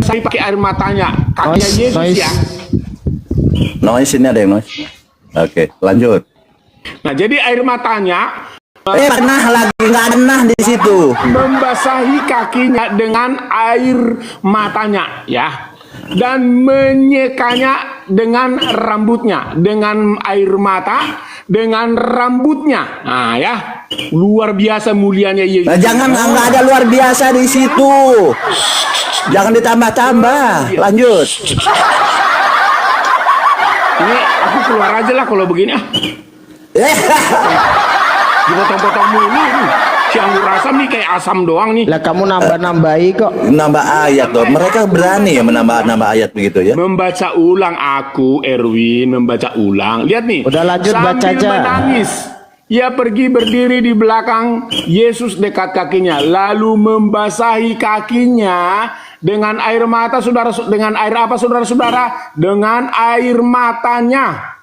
Saya pakai air matanya. Kakinya Yesus ya. Noise, ini ada yang noise. Oke, lanjut. Nah, jadi air matanya Nah lagi nggak ada nah di situ. membasahi kakinya dengan air matanya ya, dan menyekanya dengan rambutnya, dengan air mata, dengan rambutnya. Nah ya, luar biasa mulianya Yesus. Nah, jangan, nggak ada luar biasa di situ. Jangan ditambah-tambah. Lanjut. Ini aku keluar aja lah kalau begini. Dipotong-potong mulu nih. Si anggur asam nih kayak asam doang nih. Lah kamu nambah-nambahi kok. Nambah ayat loh. Mereka berani ya menambah ayat begitu ya. Membaca ulang aku, Erwin, membaca ulang. Lihat nih. Udah lanjut, baca aja. Menangis. Ia pergi berdiri di belakang Yesus dekat kakinya, lalu membasahi kakinya dengan air mata, saudara. Dengan air apa, saudara-saudara? Dengan air matanya.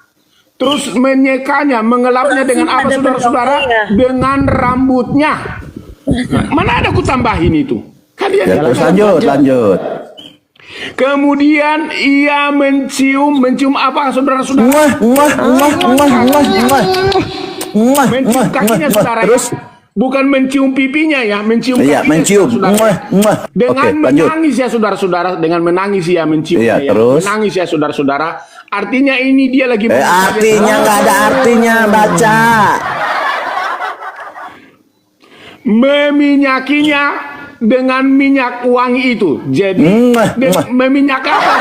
Terus menyekanya, mengelapnya dengan apa, saudara-saudara? Dengan rambutnya. Nah, mana ada aku tambahin itu? Kalian Ya, terus lanjut. Kemudian ia mencium apa, saudara-saudara? Mencium kakinya, saudara. Terus Bukan mencium pipinya ya, mencium iya, kakinya, mencium. saudara. Dengan Oke, lanjut. menangis ya, saudara-saudara. Dengan menangis ya, mencium. Iya, ya. terus? Menangis ya, saudara-saudara. Artinya ini dia lagi. Artinya nggak ada artinya, baca. Meminyakinya dengan minyak wangi itu. Jadi meminyak apa,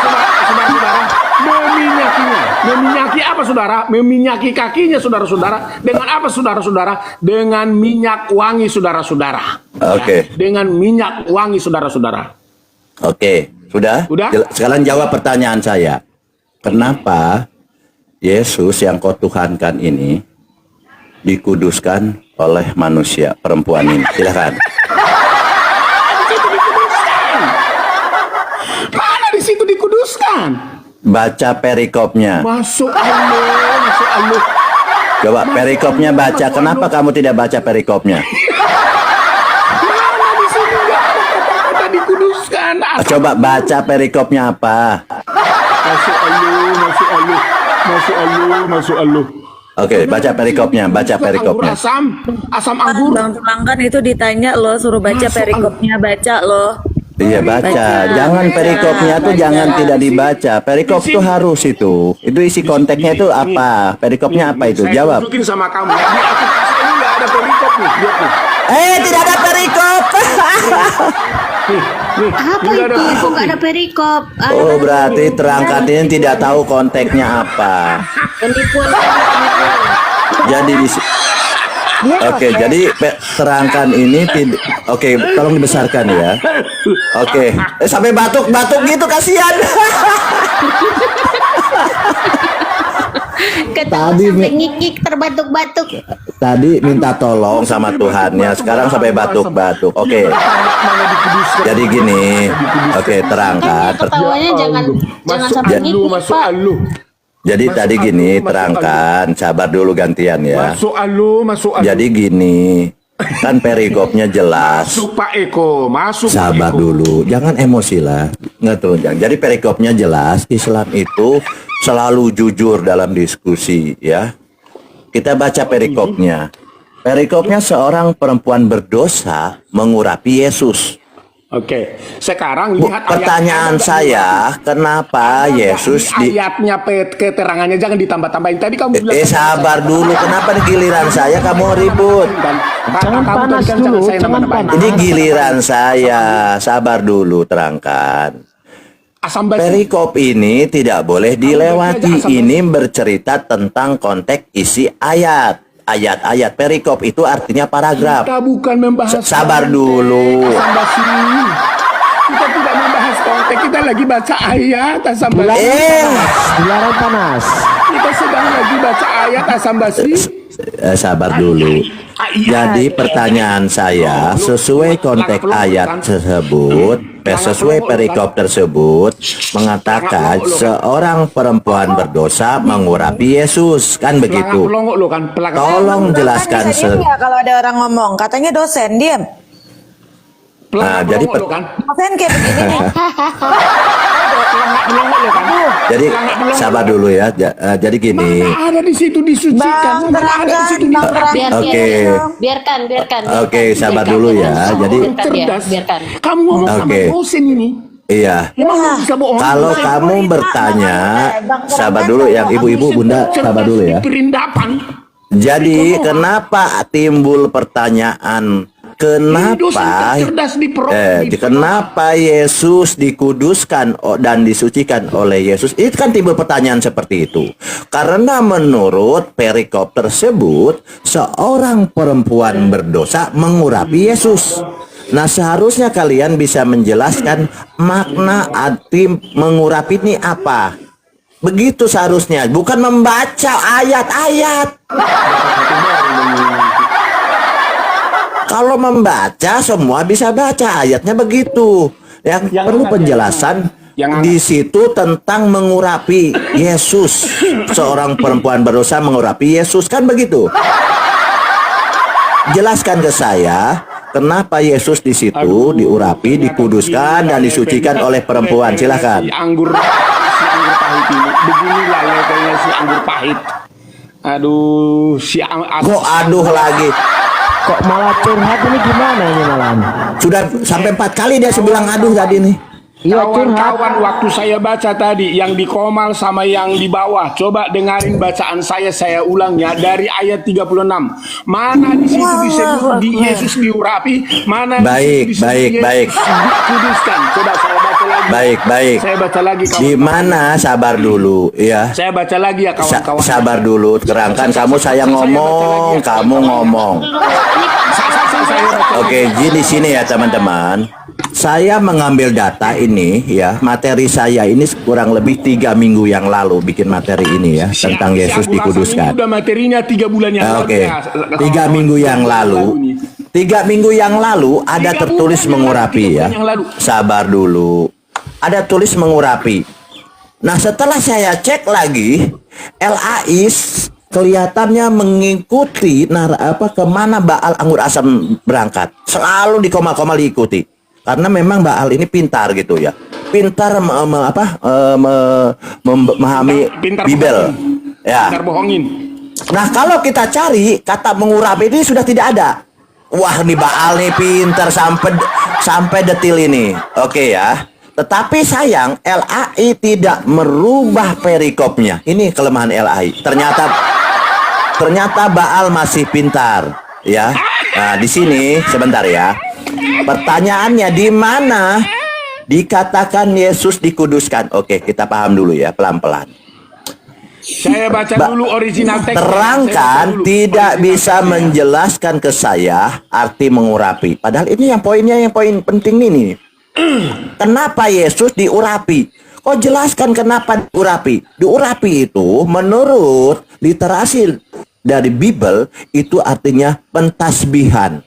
saudara-saudara? Meminyakinya. Meminyaki apa, saudara? Meminyaki kakinya, saudara-saudara. Dengan apa, saudara-saudara? Dengan minyak wangi, saudara-saudara. Oke. Ya, dengan minyak wangi, saudara-saudara. Oke, sudah? Sudah? Sekarang jawab pertanyaan saya. Kenapa Yesus yang kau tuhankan ini dikuduskan oleh manusia perempuan ini? Silakan. Mana di situ dikuduskan? Baca perikopnya. Masuk Allah, masuk Allah. Coba perikopnya baca. Kenapa kamu tidak baca perikopnya? Mana di sini nggak ada kata-kata dikuduskan? Coba baca perikopnya apa? Masuk Allah, masuk Allah, masuk Allah, masuk Allah. Oke, baca perikopnya, baca perikopnya. Asam anggur. Bang Semangkan itu ditanya loh, suruh baca perikopnya, baca loh. Iya, baca. Jangan perikopnya tuh jangan tidak dibaca. Perikop tuh harus itu. Itu isi konteksnya itu apa? Perikopnya apa itu? Jawab. Saya tunjukin sama kamu. Di aplikasi ini nggak ada perikop nih. Lihat nih. Tidak ada perikop. Nih, Apa nggak ada itu? perikop Nggak ada nih. perikop. Oh, berarti terangkat ini tidak tahu konteksnya apa. Penipuan. Jadi di Oke, jadi terangkan ini tidak. Oke, tolong dibesarkan ya. Oke, sampai batuk-batuk gitu, kasihan. Ketawa sampai ngikik terbatuk-batuk. Tadi minta tolong sama Tuhannya, sekarang sampai batuk-batuk. Oke. Jadi gini. Oke, terangkan. Ketawanya jangan sampai ngikik, Masuk Pak. Allah. Jadi tadi gini, terangkan. Sabar dulu gantian ya. Masuk Allah, masuk Allah. Jadi gini, kan perikopnya jelas. Masuk Pak Eko, masuk. Pak Sabar Eko. dulu, jangan emosi lah. Nggak tuh, jadi perikopnya jelas. Islam itu selalu jujur dalam diskusi, ya. Kita baca perikopnya. Perikopnya seorang perempuan berdosa mengurapi Yesus. Oke, sekarang lihat Pertanyaan saya, kenapa Yesus di... ayatnya keterangannya jangan ditambah-tambahin. Tadi kamu bilang sabar dulu, kenapa di giliran saya kamu ribut? Jangan panas dulu, jangan panas. Ini giliran saya, sabar dulu, terangkan. asam basi. Perikop ini tidak boleh dilewati. Ini bercerita tentang konteks isi ayat. Ayat-ayat perikop itu artinya paragraf. Kita bukan membahas Sabar dulu. asam basi. Kita tidak membahas konteks. Kita lagi baca ayat asam basi. Dilarang panas. Kita sedang lagi baca ayat asam basi. Sabar dulu. Jadi pertanyaan saya, sesuai konteks ayat tersebut, sesuai perikop tersebut, mengatakan seorang perempuan berdosa mengurapi Yesus, kan begitu? Tolong jelaskan. Kalau ada orang ngomong, katanya dosen, diam. Pelangak jadi pelongok lo kan? Maksudnya kayak begini nih. Pelangak pelongok lo kan? Jadi Pelangak pelongok sabar lo kan? dulu ya. Jadi gini. Mana ada di situ disucikan? Bang, Mana ada di situ Bang, disucikan? Biar, Oke. biarkan, biarkan. Oke, sabar Biarkan, dulu biarkan. ya. Kamu Jadi biarkan dia, Cerdas. biarkan. Kamu ngomong sama Oke. dosen ini. Iya. Emang lu bisa bohong? Kalau kamu bertanya, sabar dulu yang ibu-ibu, bunda, sabar dulu ya. Di perindapan. Jadi kenapa timbul pertanyaan? Kenapa kenapa Yesus dikuduskan dan disucikan oleh Yesus? Itu kan timbul pertanyaan seperti itu. Karena menurut perikop tersebut, seorang perempuan berdosa mengurapi Yesus. Nah, seharusnya kalian bisa menjelaskan makna arti mengurapi ini apa. Begitu seharusnya, bukan membaca ayat-ayat. Kalau membaca semua bisa baca, ayatnya begitu. Yang perlu penjelasan di situ tentang mengurapi Yesus. Seorang perempuan berdosa mengurapi Yesus, kan begitu? Jelaskan ke saya, kenapa Yesus di situ diurapi, dikuduskan dan disucikan oleh perempuan? Silakan. Si anggur pahit ini. Beginilah levelnya si anggur pahit. Aduh, Kok aduh lagi? Kok malah curhat ini gimana ini malam? Sudah sampai 4 kali dia bilang aduh tadi nih. Iya curhat. Kawan-kawan, waktu saya baca tadi yang di komal sama yang di bawah, coba dengarin bacaan saya ulang ya dari ayat 36. Mana di situ disebut di Yesus diurapi, mana Baik, di situ disebut baik, Yesus baik. dikuduskan. Coba saya baca lagi. Baik. Saya baca lagi kawan. Di mana sabar dulu ya. Saya baca lagi ya kawan-kawan. Sabar dulu, kerangkan kamu saya ngomong, kamu ngomong. Saya baca Oke, jadi di sini ya teman-teman. Saya mengambil data ini ya, materi saya ini kurang lebih 3 minggu yang lalu bikin materi ini ya tentang Yesus Abu Hasan dikuduskan. ini udah materinya 3 bulan yang lalu. Oke, Ya, 3 minggu yang lalu. 3 minggu yang lalu ada 3 tertulis bulan mengurapi ya. yang lalu. Sabar dulu. Ada tulis mengurapi. Nah, setelah saya cek lagi, LAI kelihatannya mengikuti kemana Baal Anggur Asam berangkat. Selalu di koma-koma diikuti. Karena memang Baal ini pintar gitu ya. Pintar memahami Pintar Bibel. bohongin. Ya. Pintar bohongin. Nah, kalau kita cari kata mengurapi ini sudah tidak ada. Wah, nih Baal nih pintar sampai detil ini. Oke ya. Tetapi sayang LAI tidak merubah perikopnya. Ini kelemahan LAI. Ternyata Baal masih pintar, ya. Nah, di sini sebentar ya. Pertanyaannya di mana dikatakan Yesus dikuduskan? Oke, kita paham dulu ya, pelan-pelan. Saya baca dulu original teks. Terangkan tidak bisa menjelaskan ke saya arti mengurapi. Padahal ini yang poin penting ini. Kenapa Yesus diurapi? Kok jelaskan kenapa diurapi? Diurapi itu menurut literasi dari Bible itu artinya pentasbihan,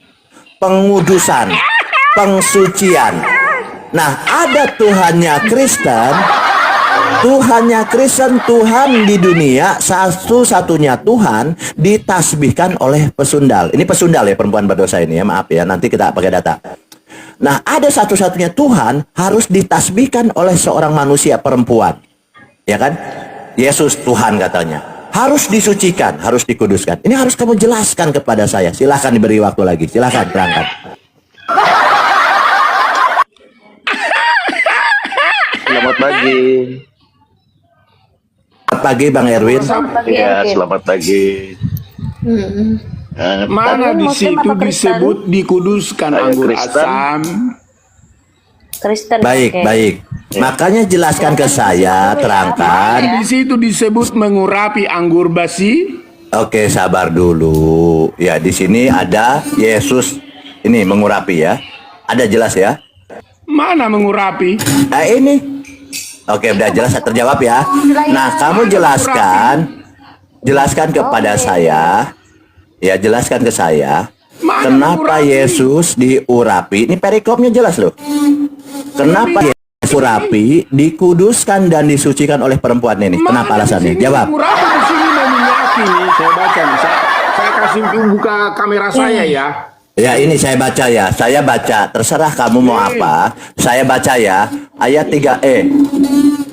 pengudusan, pengsucian. Nah, ada Tuhannya Kristen, Tuhan di dunia, satu-satunya Tuhan ditasbihkan oleh pesundal. Ini pesundal ya, perempuan berdosa ini ya, maaf ya, nanti kita pakai data. Nah, ada satu-satunya Tuhan harus ditasbihkan oleh seorang manusia perempuan. Ya kan? Yesus Tuhan katanya. Harus disucikan, harus dikuduskan. Ini harus kamu jelaskan kepada saya. Silahkan diberi waktu lagi. Silahkan berangkat. Selamat pagi. Selamat pagi Bang Erwin. Ya, selamat pagi. Mana di situ disebut dikuduskan Saya anggur Kristen. asam? Kristen. Baik, oke. baik. Makanya jelaskan ke saya, terangkan. Di situ disebut mengurapi anggur basi. Oke, sabar dulu. Ya, di sini ada Yesus ini mengurapi ya. Ada jelas ya? Mana mengurapi? Nah, ini. Oke, udah jelas terjawab ya. Nah, kamu jelaskan kepada saya. Ya, jelaskan ke saya. Mana Kenapa mengurapi? Yesus diurapi? Ini perikopnya jelas loh. Kenapa Yesus diurapi, dikuduskan dan disucikan oleh perempuan ini? Kenapa Mana alasannya? di sini Jawab. Mengurapi di sini meminyaki nih. Saya baca nih. Saya kasih buka kamera saya ya. Ya ini saya baca ya. Saya baca. Terserah kamu mau apa. Saya baca ya. Ayat 3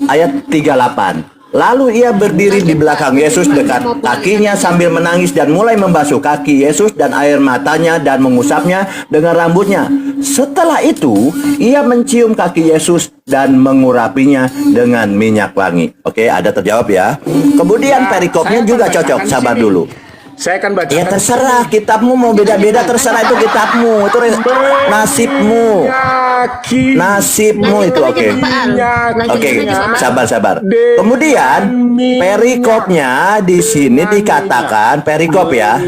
ayat 38. Lalu ia berdiri di belakang Yesus dekat kakinya sambil menangis dan mulai membasuh kaki Yesus dan air matanya dan mengusapnya dengan rambutnya. Setelah itu, ia mencium kaki Yesus dan mengurapinya dengan minyak wangi. Oke, ada terjawab ya. Kemudian perikopnya Saya juga akan cocok. bacakan Sabar sini. dulu. Saya akan baca. Ya terserah, kitabmu mau beda-beda terserah, itu kitabmu, itu nasibmu. Nasibmu itu oke. Oke, sabar. Kemudian perikopnya di sini dikatakan perikop ya.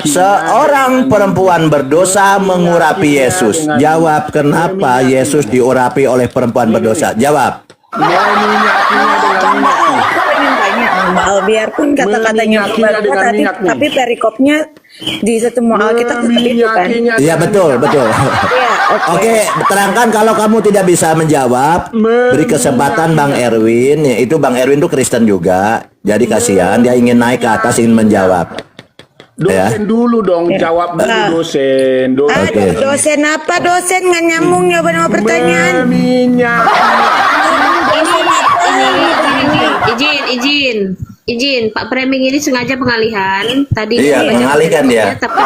Seorang perempuan berdosa mengurapi Yesus. Jawab, kenapa Yesus diurapi oleh perempuan berdosa? Jawab. Pengen tanya Mal, biarpun kata-katanya Meminyakinya dengan tadi, minyak nih. tapi perikopnya di semua Alkitab tetap itu kan. Iya betul. Iya, Oke, terangkan kalau kamu tidak bisa menjawab, beri kesempatan Bang Erwin. Itu Bang Erwin tuh Kristen juga, jadi kasihan dia ingin naik ke atas ingin menjawab. Dosen dulu dong, jawab dulu dosen. Oke. Dosen apa? Dosen nggak nyambung jawaban sama pertanyaan. Izin, Pak Preming ini sengaja pengalihan. Tadi Iya, baca mengalihkan dia. tapi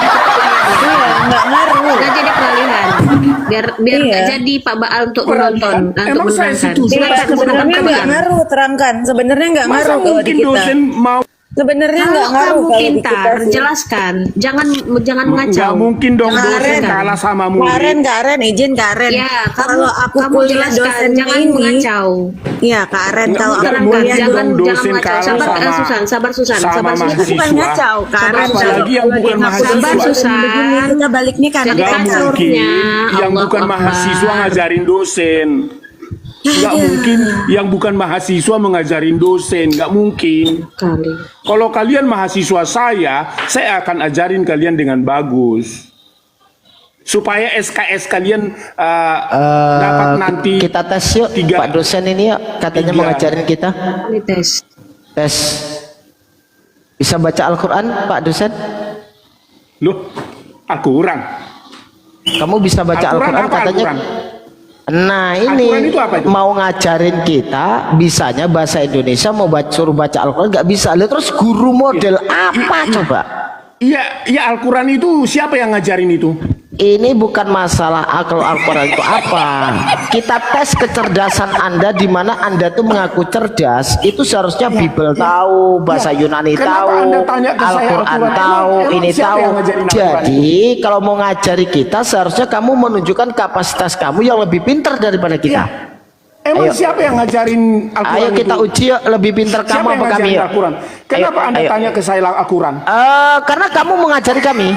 Nggak ngaruh. sengaja dia pengalihan. Biar Iya. nggak jadi Pak Baal untuk menonton, untuk Emang saya menerangkan. setuju. Silakan, Sebenarnya nggak terangkan. ngaruh, terangkan. Sebenarnya nggak Masa ngaruh kalau di mungkin kita. dosen mau? Sebenarnya nggak Kalau ngaruh kamu kalau di kita. pintar, sih. jelaskan. Jangan mengacau. Nggak mungkin dong dosen Karen. kalah sama Karen, murid. izin Karen. Ya, kalau aku kamu kuliah jelaskan, dosennya jangan ini, mengacau. iya Karen. Kalau aku Nggak kuliah mungkin jangan dong dosen mengacau. kalah Sabar, sama Susan. sama Sabar, Susan. mahasiswa. bukan ngacau, Karen. Apalagi yang bukan mahasiswa. Sabar, Susan. Begini kita baliknya karena Nggak Jadi kacau. mungkin yang Allah bukan Akbar. mahasiswa ngajarin dosen. Nggak mungkin yang bukan mahasiswa mengajarin dosen. Nggak mungkin. Kali. Kalau kalian mahasiswa saya akan ajarin kalian dengan bagus. Supaya SKS kalian dapat nanti. Kita tes yuk, Tiga. Pak dosen ini yuk, katanya Tiga. mau ngajarin kita. Ini tes. Tes. Bisa baca Al-Quran, Pak dosen? Loh, Al-Quran. Kamu bisa baca Al-Quran Al-Quran apa katanya. Al-Quran? Nah Al-Quran ini itu apa itu? mau ngajarin kita bisanya bahasa Indonesia, mau suruh baca Al-Quran nggak bisa. Lalu terus guru model apa coba? Iya, Al-Quran itu siapa yang ngajarin itu? Ini bukan masalah kalau Al-Quran itu apa. Kita tes kecerdasan Anda, di mana Anda tuh mengaku cerdas. Itu seharusnya Bible tahu, bahasa Yunani Kenapa tahu, Anda tanya ke saya Al-Quran Al-Quran? tahu, Emang ini siapa tahu. yang ngajarin Al-Quran? Jadi kalau mau ngajari kita, seharusnya kamu menunjukkan kapasitas kamu yang lebih pintar daripada kita. Emang Ayo. siapa yang ngajarin Al-Quran? Ayo kita itu? uji yuk, lebih pintar Siapa kamu yang apa kami ngajarin yuk? Al-Quran? Kenapa Ayo, Anda ayo. tanya ke saya Al-Quran? Karena kamu mengajari kami.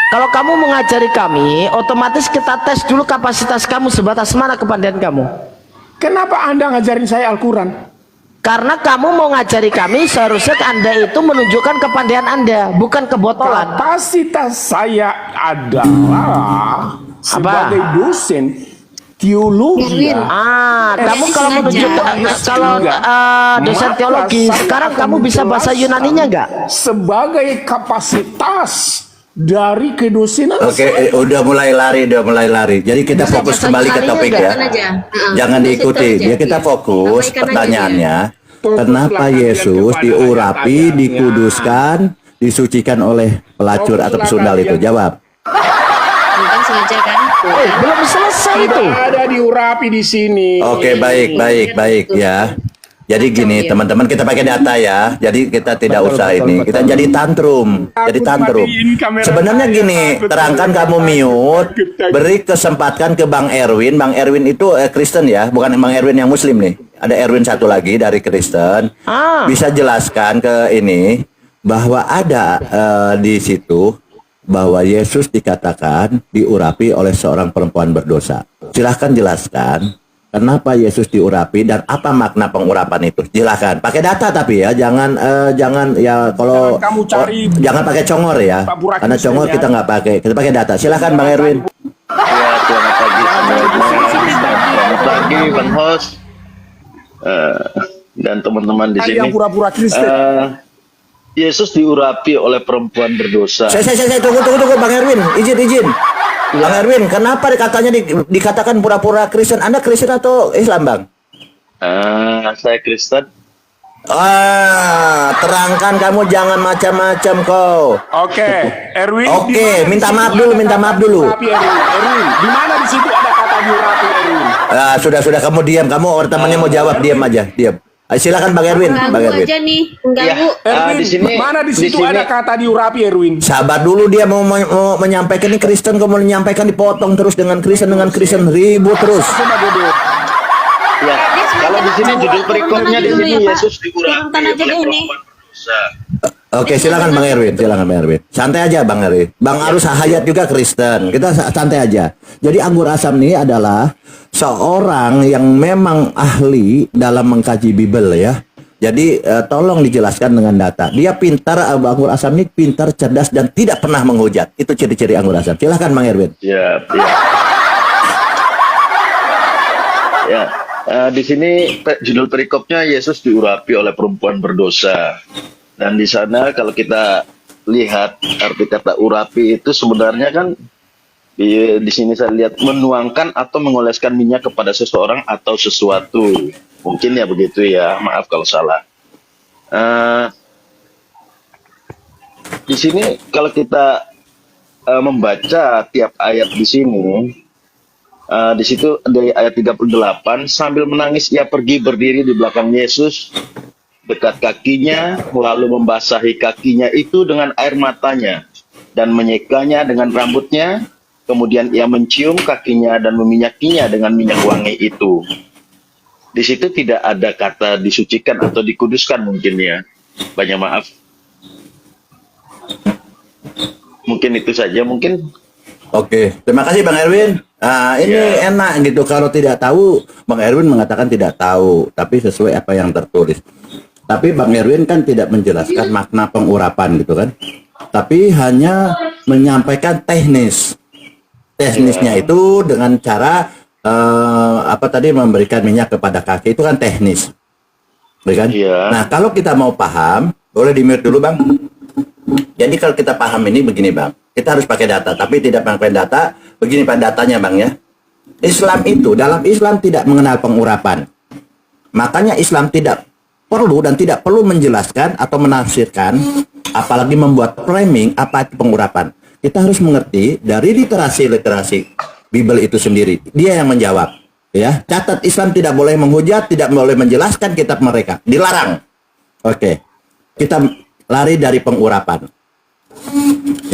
Kalau kamu mengajari kami, otomatis kita tes dulu kapasitas kamu, sebatas mana kepandaian kamu. Kenapa Anda ngajarin saya Al-Quran? Karena kamu mau ngajari kami, seharusnya Anda itu menunjukkan kepandaian Anda, bukan kebotolan. Kapasitas saya adalah sebagai dosen teologi. Kamu kalau sengaja. menunjukkan kalau dosen Maka teologi, saya sekarang akan kamu bisa bahasa menjelaskan Yunaninya enggak? Sebagai kapasitas dari kedosenan Oke, udah mulai lari. Jadi kita fokus kembali ke topik ya. Abaikan aja. Jangan diikuti. Ya kita fokus. Abaikan aja Pertanyaannya, Fokuslah kenapa kalian Yesus kepada diurapi, ayat-ayatnya. dikuduskan, disucikan oleh pelacur atau Fokuslah pesundal itu? kalian. Jawab. Bukan sengaja kan? Belum selesai itu. Tidak ada diurapi di sini. Oke, baik ya. Jadi gini, teman-teman, kita pakai data ya. Jadi kita tidak usah ini. Kita jadi tantrum. matiin kamera Sebenarnya saya, gini, takut terangkan saya. kamu mute, beri kesempatan ke Bang Erwin. Bang Erwin itu Kristen ya, bukan Bang Erwin yang Muslim nih. Ada Erwin satu lagi dari Kristen. Bisa jelaskan ke ini bahwa ada di situ bahwa Yesus dikatakan diurapi oleh seorang perempuan berdosa. Silahkan jelaskan kenapa Yesus diurapi dan apa makna pengurapan itu. Silahkan pakai data tapi ya, jangan ya kalau Jangan kamu cari jangan pakai congor ya, Pak Burak karena Kristen congor ya. kita nggak pakai. Kita pakai data. Silahkan Bang Erwin. Ya, selamat pagi semuanya. Selamat pagi Bang Host. Eh, dan teman-teman di Kalian sini. pura-pura Kristen. Eh, Yesus diurapi oleh perempuan berdosa. Saya tunggu Bang Erwin, izin. Bang Erwin, kenapa katanya dikatakan pura-pura Kristen? Anda Kristen atau Islam, Bang? Saya Kristen. Terangkan, kamu jangan macam-macam kau. Oke, Erwin. Oke, minta maaf dulu. Diurapi, Erwin. Di mana di situ ada kata diurapi, Erwin? Sudah kamu diam. Kamu temannya mau jawab, diam aja, diam. Silakan Bang Erwin. Ganggu aja nih, mengganggu. Erwin, di sini- mana di di situ sini- ada kata diurapi, Erwin? Sabar dulu, dia mau menyampaikan ini Kristen, kamu menyampaikan dipotong terus dengan Kristen ribut terus. Coba bodoh. Ya, kalau di sini judul perikopnya di sini Yesus diurapi Turunkan aja oleh deh ini. perempuan berdosa. Oke, silakan Bang Erwin. Santai aja Bang Erwin. Bang Arus Hayat juga Kristen. Kita santai aja. Jadi Anggur Asam ini adalah seorang yang memang ahli dalam mengkaji Bible ya. Jadi tolong dijelaskan dengan data. Dia pintar, Anggur Asam ini pintar, cerdas dan tidak pernah menghujat. Itu ciri-ciri Anggur Asam. Silakan Bang Erwin. Ya. Di sini judul perikopnya Yesus diurapi oleh perempuan berdosa. Dan di sana kalau kita lihat arti kata urapi itu sebenarnya kan di sini saya lihat menuangkan atau mengoleskan minyak kepada seseorang atau sesuatu. Mungkin ya begitu ya. Maaf kalau salah. Di sini kalau kita membaca tiap ayat di sini. Di situ dari ayat 38, sambil menangis ia pergi berdiri di belakang Yesus dekat kakinya, lalu membasahi kakinya itu dengan air matanya dan menyekanya dengan rambutnya. Kemudian ia mencium kakinya dan meminyakinya dengan minyak wangi itu. Di situ tidak ada kata disucikan atau dikuduskan mungkin ya. Banyak maaf. Mungkin itu saja mungkin. Oke, terima kasih Bang Erwin. Ini enak gitu, kalau tidak tahu Bang Erwin mengatakan tidak tahu, tapi sesuai apa yang tertulis. Tapi Bang Erwin kan tidak menjelaskan makna pengurapan gitu kan, tapi hanya menyampaikan teknisnya itu dengan cara memberikan minyak kepada kaki, itu kan teknis, kan? Iya. Nah kalau kita mau paham, boleh di mute dulu Bang. Jadi kalau kita paham ini begini Bang, kita harus pakai data, tapi tidak pakai data. Begini Pak datanya Bang ya. Dalam Islam tidak mengenal pengurapan. Makanya Islam tidak perlu dan tidak perlu menjelaskan atau menafsirkan, apalagi membuat framing apa itu pengurapan. Kita harus mengerti dari literasi Bible itu sendiri. Dia yang menjawab. Ya, catat Islam tidak boleh menghujat, tidak boleh menjelaskan kitab mereka. Dilarang. Oke. Kita lari dari pengurapan.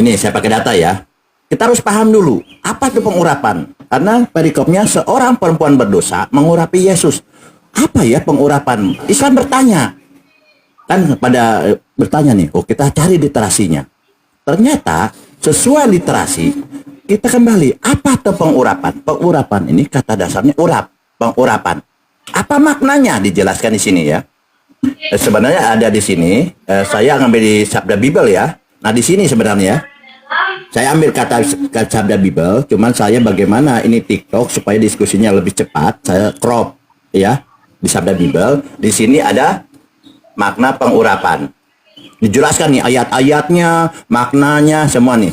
Ini saya pakai data ya. Kita harus paham dulu, apa itu pengurapan? Karena perikopnya seorang perempuan berdosa mengurapi Yesus. Apa ya pengurapan? Islam bertanya. Kan bertanya nih, kita cari literasinya. Ternyata sesuai literasi, kita kembali, apa itu pengurapan? Pengurapan ini kata dasarnya pengurapan. Apa maknanya? Dijelaskan di sini ya. Sebenarnya ada di sini, saya ngambil di Sabda Bible ya. Nah di sini sebenarnya saya ambil kata Sabda Bible, cuman saya bagaimana ini TikTok supaya diskusinya lebih cepat, saya crop ya di Sabda Bible. Di sini ada makna pengurapan. Dijelaskan nih ayat-ayatnya, maknanya semua nih.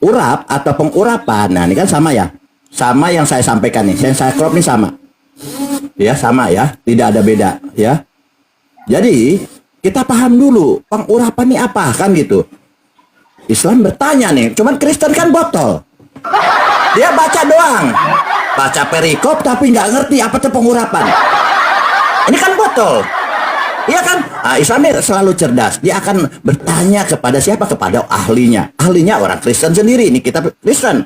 Urap atau pengurapan, nah ini kan sama ya, sama yang saya sampaikan nih, saya crop nih sama. Ya sama ya, tidak ada beda ya. Jadi kita paham dulu pengurapan ini apa kan gitu. Islam bertanya nih, cuman Kristen kan botol. Dia baca doang, baca perikop tapi nggak ngerti apa itu pengurapan. Ini kan botol, iya kan? Nah, Islam ini selalu cerdas. Dia akan bertanya kepada siapa? Kepada ahlinya. Ahlinya orang Kristen sendiri. Ini kitab Kristen.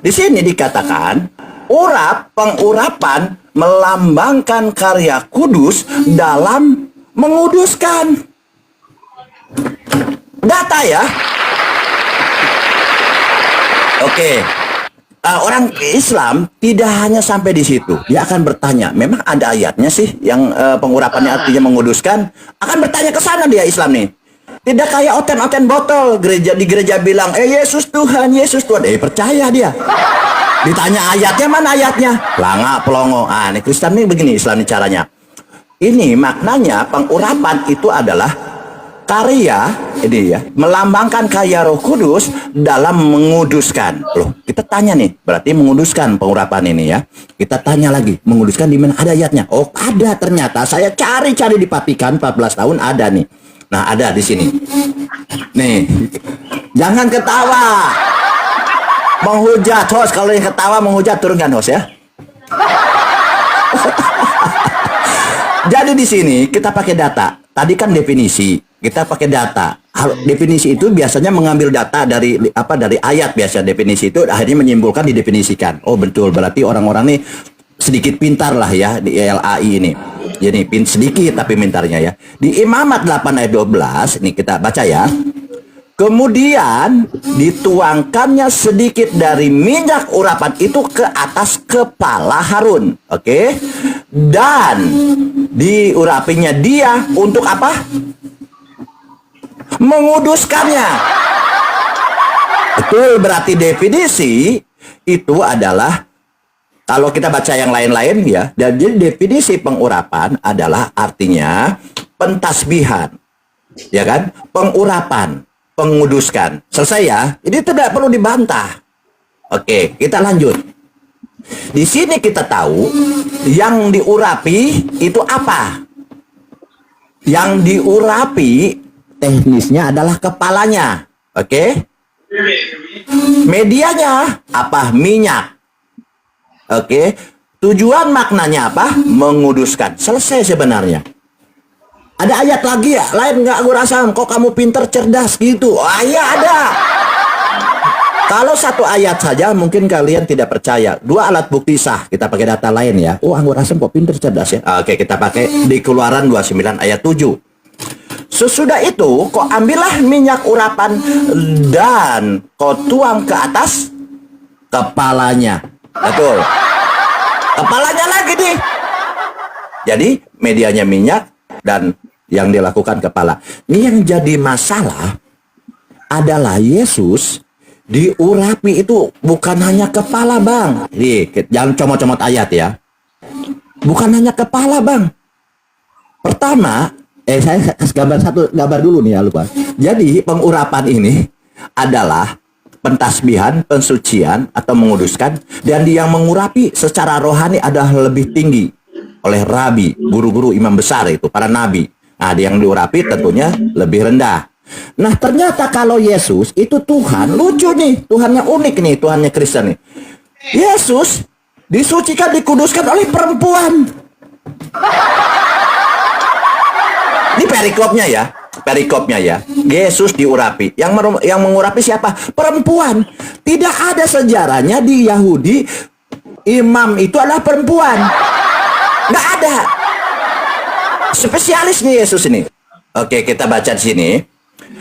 Di sini dikatakan pengurapan melambangkan karya kudus dalam menguduskan. Data ya. Oke. Orang Islam tidak hanya sampai di situ. Dia akan bertanya, memang ada ayatnya sih yang pengurapannya artinya menguduskan? Akan bertanya ke sana dia Islam nih. Tidak kayak oten-oten botol di gereja bilang, Yesus Tuhan, Yesus Tuhan. Percaya dia. Ditanya ayatnya, mana ayatnya? Pelanga, pelongo. Ini Kristen nih begini Islam nih caranya. Ini maknanya pengurapan itu adalah karya ini ya, melambangkan karya Roh Kudus dalam menguduskan. Loh, kita tanya nih, berarti menguduskan pengurapan ini ya. Kita tanya lagi, menguduskan di mana? Ada ayatnya. Oh, ada ternyata. Saya cari-cari di Vatikan 14 tahun ada nih. Nah, ada di sini. Nih. Jangan ketawa. Menghujat host, kalau yang ketawa menghujat turunkan host ya. Jadi di sini kita pakai data. Tadi kan definisi, kita pakai data. Definisi itu biasanya mengambil data dari dari ayat biasa. Definisi itu akhirnya menyimpulkan didefinisikan. Oh betul, berarti orang-orang nih sedikit pintar lah ya di LAI ini. Jadi sedikit tapi pintarnya ya. Di Imamat 8 ayat 12, ini kita baca ya. Kemudian dituangkannya sedikit dari minyak urapan itu ke atas kepala Harun. Oke. Dan diurapinya dia untuk apa? Menguduskannya. Betul, berarti definisi itu adalah, kalau kita baca yang lain-lain ya, jadi definisi pengurapan adalah artinya pentasbihan. Ya kan? Pengurapan, penguduskan. Selesai ya? Ini tidak perlu dibantah. Oke, kita lanjut. Di sini kita tahu yang diurapi itu apa? Yang diurapi teknisnya adalah kepalanya. Oke? Medianya apa? Minyak. Oke? Tujuan maknanya apa? Menguduskan. Selesai sebenarnya. Ada ayat lagi ya? Lain nggak gue rasa. Kok kamu pinter cerdas gitu? Oh iya ada. Kalau satu ayat saja mungkin kalian tidak percaya. Dua alat bukti sah. Kita pakai data lain ya. Oh Anggur Asem kok pinter cerdas ya. Oke, kita pakai di Keluaran 29 ayat 7. Sesudah itu kau ambillah minyak urapan dan kau tuang ke atas kepalanya. Betul. Kepalanya lagi nih. Jadi medianya minyak dan yang dilakukan kepala. Ini yang jadi masalah adalah Yesus diurapi itu bukan hanya kepala bang. Nih, jangan comot-comot ayat ya. Bukan hanya kepala bang. Pertama, saya kasih gambar dulu nih ya lupa. Jadi pengurapan ini adalah pentasbihan, pensucian atau menguduskan, dan yang mengurapi secara rohani adalah lebih tinggi oleh rabi, guru-guru imam besar itu, para nabi. Nah, yang diurapi tentunya lebih rendah. Nah, ternyata kalau Yesus itu Tuhan, lucu nih, Tuhannya unik nih, Tuhannya Kristen nih. Yesus disucikan, dikuduskan oleh perempuan. Ini perikopnya ya. Yesus diurapi. Yang mengurapi siapa? Perempuan. Tidak ada sejarahnya di Yahudi imam itu adalah perempuan. Nggak ada. Spesialis nih Yesus ini. Oke, kita baca di sini.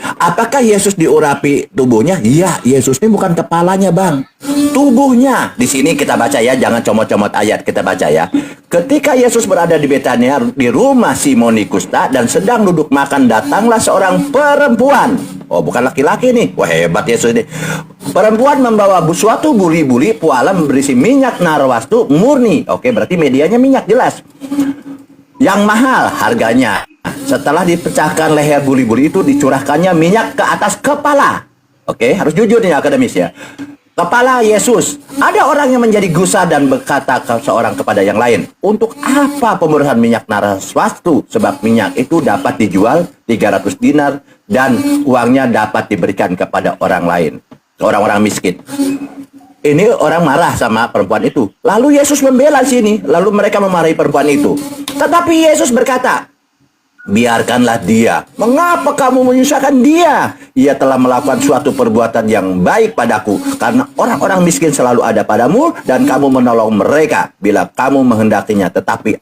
Apakah Yesus diurapi tubuhnya? Iya, Yesus ini bukan kepalanya, Bang. Tubuhnya. Di sini kita baca ya, jangan comot-comot ayat, kita baca ya. Ketika Yesus berada di Betania di rumah Simon Kusta dan sedang duduk makan, datanglah seorang perempuan. Oh, bukan laki-laki nih. Wah, hebat Yesus ini. Perempuan membawa suatu buli-buli pualam berisi minyak narwastu murni. Oke, berarti medianya minyak jelas. Yang mahal harganya. Setelah dipecahkan leher buli-buli itu, dicurahkannya minyak ke atas kepala. Oke, harus jujur nih akademis ya. Kepala Yesus. Ada orang yang menjadi gusar dan berkata seorang kepada yang lain, untuk apa pemberian minyak narwastu? Sebab minyak itu dapat dijual 300 dinar dan uangnya dapat diberikan kepada orang lain, orang-orang miskin. Ini orang marah sama perempuan itu. Lalu Yesus membela sini. Lalu mereka memarahi perempuan itu. Tetapi Yesus berkata, biarkanlah dia. Mengapa kamu menyusahkan dia? Ia telah melakukan suatu perbuatan yang baik padaku. Karena orang-orang miskin selalu ada padamu dan kamu menolong mereka bila kamu menghendakinya. Tetapi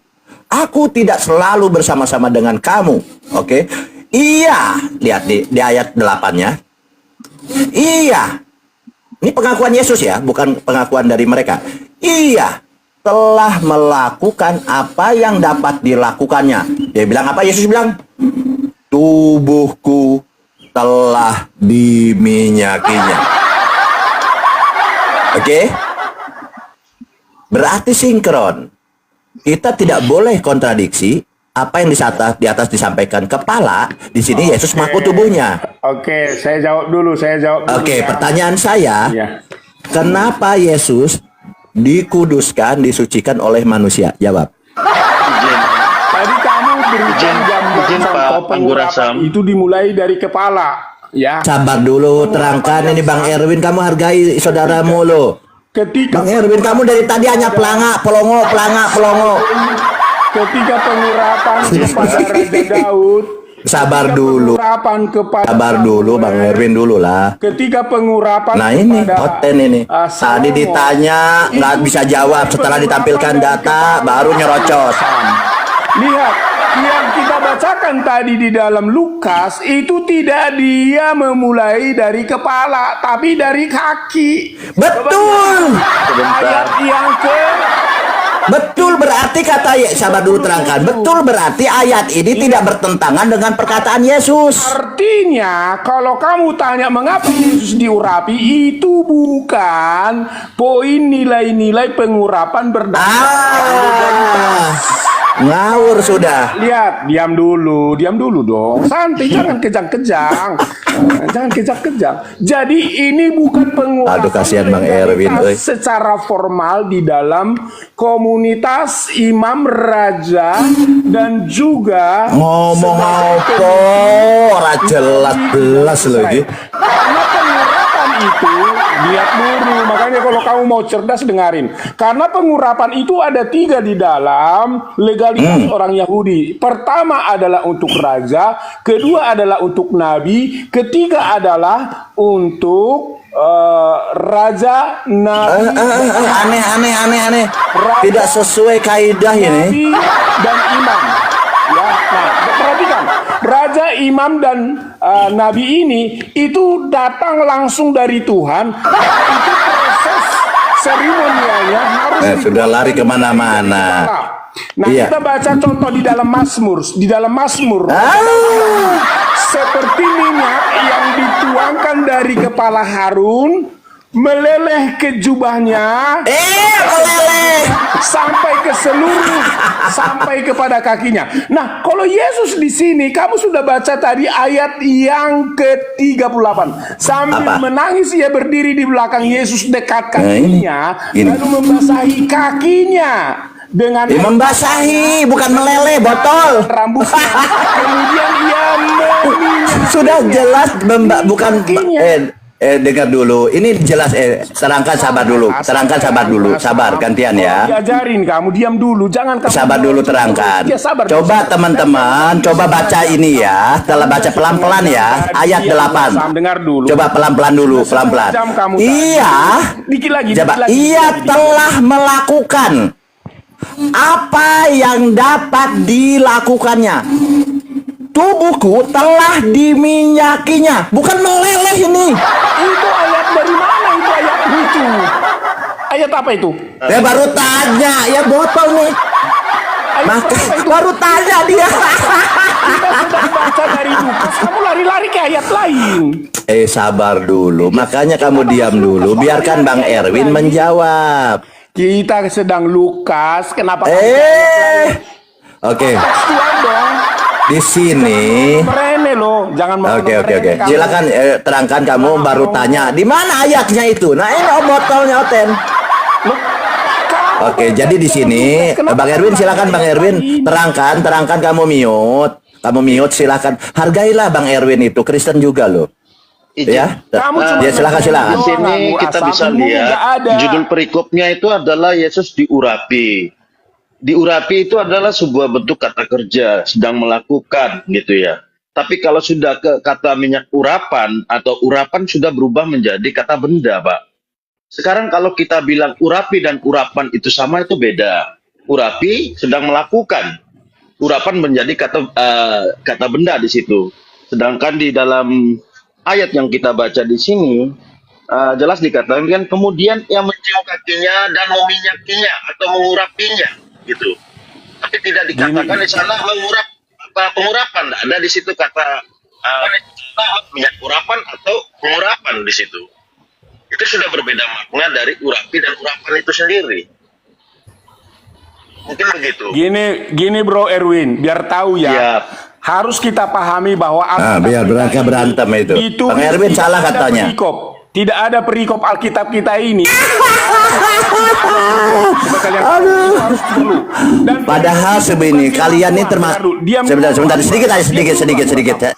aku tidak selalu bersama-sama dengan kamu. Oke? Iya. Lihat di ayat 8-nya. Iya. Ini pengakuan Yesus ya, bukan pengakuan dari mereka. Iya, telah melakukan apa yang dapat dilakukannya. Dia bilang apa? Yesus bilang, tubuhku telah diminyakinya. Oke? Berarti sinkron. Kita tidak boleh kontradiksi apa yang di atas disampaikan kepala, di sini Yesus mengaku tubuhnya. Oke, saya jawab dulu. Oke, Ya. pertanyaan saya, Iya. kenapa Yesus dikuduskan, disucikan oleh manusia? Jawab. Tadi kamu berikan gambaran izin, Pak bahwa pengurapan Anggurasam. itu dimulai dari kepala. Ya. Sabar dulu, terangkan ini Bang Erwin, kamu hargai saudaramu lo. Ketika Bang Erwin, kamu dari tadi hanya pelangak, pelongo. ketika pengurapan kepada Raja Daud, Sabar ketika dulu. pengurapan kepada Sabar dulu Bang Samuel, Erwin dulu lah. ketika pengurapan Nah ini kepada, konten ini. Tadi Salomo, ditanya nggak itu bisa jawab, setelah pengurapan ditampilkan dari data kepala. baru nyerocos. Lihat, yang kita bacakan tadi di dalam Lukas itu tidak dia memulai dari kepala, tapi dari kaki. Betul. Ayat yang Betul berarti sabar dulu terangkan. Betul berarti ayat ini tidak bertentangan dengan perkataan Yesus. artinya, kalau kamu tanya mengapa Yesus diurapi, itu bukan poin nilai-nilai pengurapan Ah, ngawur sudah. Lihat, diam dulu dong. Santai, jangan kejang-kejang. Jangan kejang-kejang. Jadi ini bukan pengurapan Aduh, kasihan Bang Erwin, euy. secara formal di dalam komunitas imam raja dan juga Ngomong apa? Ora jelas lagi. Karena pengurapan itu, lihat dulu. Makanya kalau kamu mau cerdas dengarin. Karena pengurapan itu ada 3 di dalam legalitas orang Yahudi. Pertama adalah untuk raja, kedua adalah untuk nabi, ketiga adalah untuk raja, nabi, Aneh. Tidak sesuai kaidah ini. nabi dan imam. Ya, nah, perhatikan, raja, imam dan nabi ini itu datang langsung dari Tuhan. Itu proses seremonialnya harus Sudah lari kemana-mana. Nah, Iya. kita baca contoh di dalam Mazmur. Seperti minyak yang dituangkan dari kepala Harun meleleh ke jubahnya Meleleh. sampai kepada kakinya. Nah, kalau Yesus di sini, kamu sudah baca tadi ayat yang ke-38. Sambil Apa? menangis ia berdiri di belakang Yesus dekat ini. kakinya, Ini. lalu membasahi kakinya dengan Membasahi, bukan meleleh, botol. rambutnya. Kemudian ia meminyak. Sudah jelas bukan Kakinya. dengar dulu. Ini jelas terangkan sabar dulu. Sabar gantian ya. Diajarin kamu, diam dulu, jangan kamu Sabar dulu terangkan. Ya, sabar. Coba teman-teman, coba baca ini ya. Setelah baca pelan-pelan ya, ayat 8. Dengar dulu. Coba pelan-pelan dulu, pelan-pelan. Jam kamu Iya. Dikit lagi. Coba, dikit lagi. ia telah melakukan apa yang dapat dilakukannya. Tubuhku telah diminyakinya. Bukan meleleh ini. Itu ayat dari mana itu ayat itu? Ayat apa itu? Saya baru tanya, ya botol nih. Ayat Maka berapa itu? baru tanya dia. Kita sudah baca dari Lukas, kamu lari-lari ke ayat lain. Sabar dulu. Makanya kamu diam dulu. Biarkan Bang Erwin menjawab. Kita sedang Lukas, kenapa? Oke. Tekstual dong. Di sini. Merene loh, jangan mau Oke. merene kamu. Silakan terangkan, kamu baru tanya di mana ayatnya itu. Nah ini botolnya Oten. Loh, kamu Oke, jadi di sini Kenapa Bang Erwin, silakan Bang Erwin ini? terangkan kamu mute silakan. Hargailah Bang Erwin itu Kristen juga loh. Izin. Ya. Kamu cuma Ya silakan. Di sini kita bisa lihat judul perikopnya itu adalah Yesus diurapi. Diurapi itu adalah sebuah bentuk kata kerja, sedang melakukan gitu ya. Tapi kalau sudah ke kata minyak urapan atau urapan sudah berubah menjadi kata benda, Pak. Sekarang kalau kita bilang urapi dan urapan itu sama, itu beda. Urapi sedang melakukan. Urapan menjadi kata benda di situ. Sedangkan di dalam ayat yang kita baca di sini jelas dikatakan kemudian ia mencium kakinya dan meminyakinya atau mengurapinya gitu. Tapi tidak dikatakan di sana pengurapan. Tidak ada di situ kata minyak urapan atau pengurapan di situ. Itu sudah berbeda makna dari urapi dan urapan itu sendiri. Mungkin begitu. Gini Bro Erwin, biar tahu ya. Iya. Harus kita pahami bahwa biar mereka berantem itu. Bang Erwin tidak salah ada katanya. Tidak ada perikop Alkitab kita ini. Padahal sebenarnya kalian ini termasuk. Sebentar, sedikit.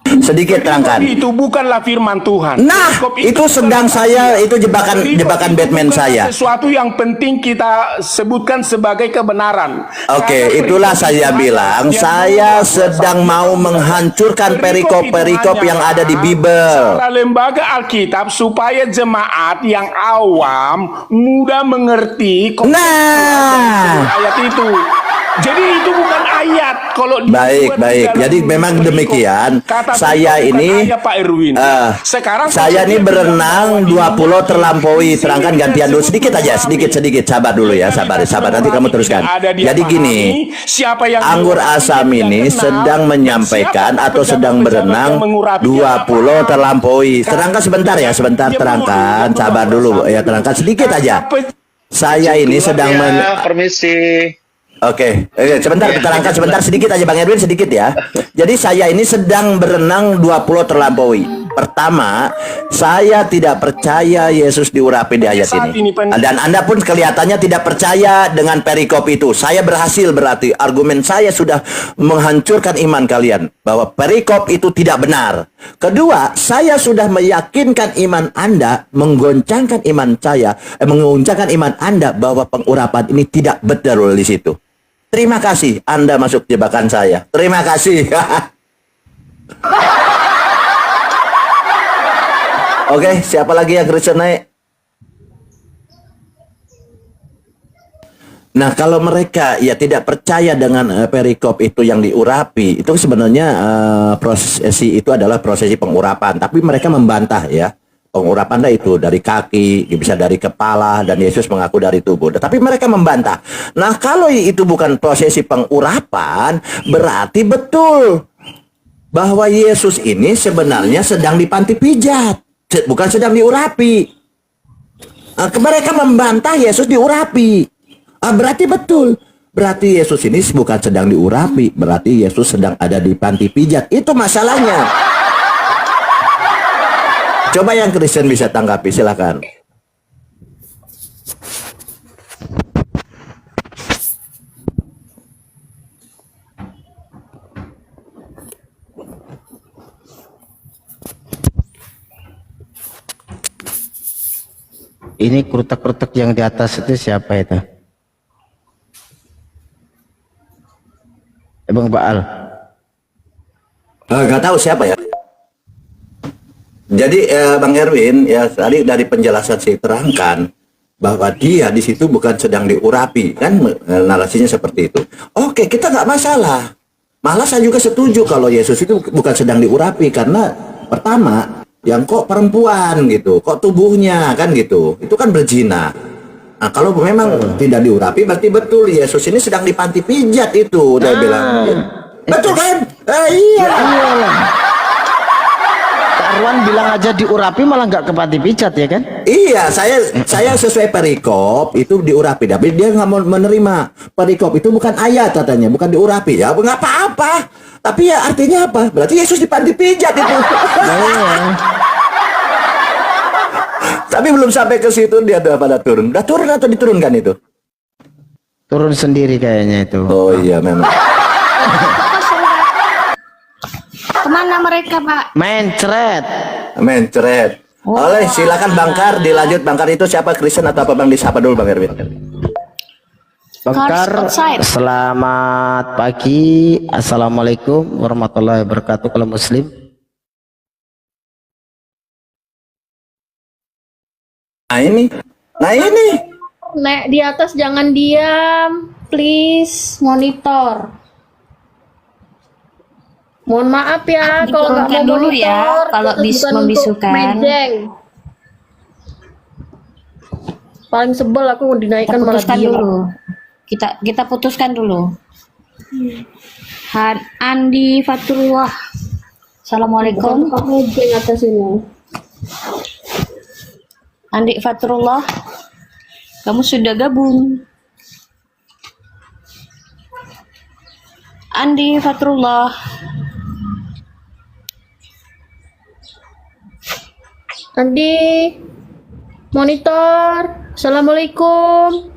Sedikit terangkan. Itu bukanlah firman Tuhan. Nah, itu sedang saya, itu jebakan Batman saya. Sesuatu yang penting kita sebutkan sebagai kebenaran. Oke, itulah saya bilang, saya sedang mau menghancurkan perikop-perikop yang ada di Bible. Secara lembaga Alkitab supaya jemaat yang awam mudah mengerti Nah, ayat itu. Jadi itu bukan ayat. Kalau baik. Jadi memang demikian. Saya ini, Pak Erwin. Sekarang saya ini berenang 20 terlampaui. Terangkan gantian dulu sedikit aja, sedikit. Sabar dulu ya, sabar. Nanti kamu teruskan. Jadi gini, Anggur Asam ini sedang menyampaikan atau sedang berenang 20 terlampaui. Terangkan sebentar ya, terangkan. Sabar dulu ya, terangkan sedikit aja. Saya ini sedang Permisi. Oke, terangkan sebentar sedikit aja Bang Erwin, sedikit ya. Jadi saya ini sedang berenang 20 terlampaui. Pertama, saya tidak percaya Yesus diurapi di ayat ini. Dan Anda pun kelihatannya tidak percaya dengan perikop itu. Saya berhasil, berarti argumen saya sudah menghancurkan iman kalian bahwa perikop itu tidak benar. Kedua, saya sudah meyakinkan iman Anda, menggoncangkan iman Anda bahwa pengurapan ini tidak betul di situ. Terima kasih Anda masuk jebakan saya. Terima kasih. Oke, siapa lagi yang Kristen naik? Nah, kalau mereka ya tidak percaya dengan perikop itu yang diurapi, itu sebenarnya prosesi itu adalah prosesi pengurapan. Tapi mereka membantah ya. Pengurapan itu dari kaki, bisa dari kepala, dan Yesus mengaku dari tubuh. Tapi mereka membantah. Nah, kalau itu bukan prosesi pengurapan, berarti betul bahwa Yesus ini sebenarnya sedang dipanti pijat, bukan sedang diurapi. Mereka membantah Yesus diurapi. Berarti betul. Berarti Yesus ini bukan sedang diurapi, berarti Yesus sedang ada di panti pijat. Itu masalahnya. Coba yang Kristen bisa tanggapi, silakan. Ini kerutak-kerutak yang di atas itu siapa itu? Bang Baal. Nggak tahu siapa ya. Jadi Bang Erwin ya tadi dari penjelasan saya terangkan bahwa dia di situ bukan sedang diurapi, kan narasinya seperti itu. Oke, kita nggak masalah. Malah saya juga setuju kalau Yesus itu bukan sedang diurapi karena pertama yang kok perempuan gitu, kok tubuhnya kan gitu, itu kan berzina. Nah kalau memang tidak diurapi berarti betul Yesus ini sedang di panti pijat itu, dia bilang. Betul kan? Iya. Arwan bilang aja diurapi malah nggak ke panti pijat ya kan? Iya, saya sesuai perikop itu diurapi, tapi dia nggak mau menerima perikop itu bukan ayat katanya, bukan diurapi ya, nggak apa-apa. Tapi ya artinya apa? Berarti Yesus di panti pijat itu. Tapi belum sampai ke situ dia udah pada turun. Udah turun atau diturunkan itu? Turun sendiri kayaknya itu. Oh iya memang. Kemana mereka, Pak? Mencret. Oleh silakan Bangkar, dilanjut. Bangkar itu siapa, Kristen atau apa Bang? Disapa dulu Bang Erwin. Bangkar, selamat pagi. Assalamualaikum warahmatullahi wabarakatuh. Kalau Muslim. Nah ini. Nek di atas jangan diam, please monitor. Mohon maaf ya kalau nggak mau dulu monitor, ya, kalau bukan untuk membisukan. mejeng. Paling sebel aku mau dinaikkan malah Putuskan diam. dulu. Kita putuskan dulu. Andi Fatullah. Assalamualaikum. Bukan mejeng atas ini. Andi Fatullah. Kamu sudah gabung. Andi Fatrullah. Andi, monitor. Assalamualaikum.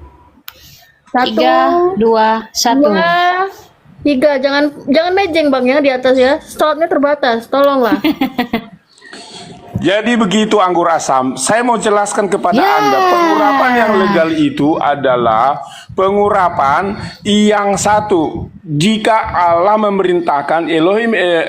1, 3, 2, 1. 2, 3. Jangan mejeng bang ya di atas ya. Slotnya terbatas. Tolonglah. Jadi begitu anggur asam, saya mau jelaskan kepada Anda, pengurapan yang legal itu adalah pengurapan yang satu. Jika Allah memerintahkan,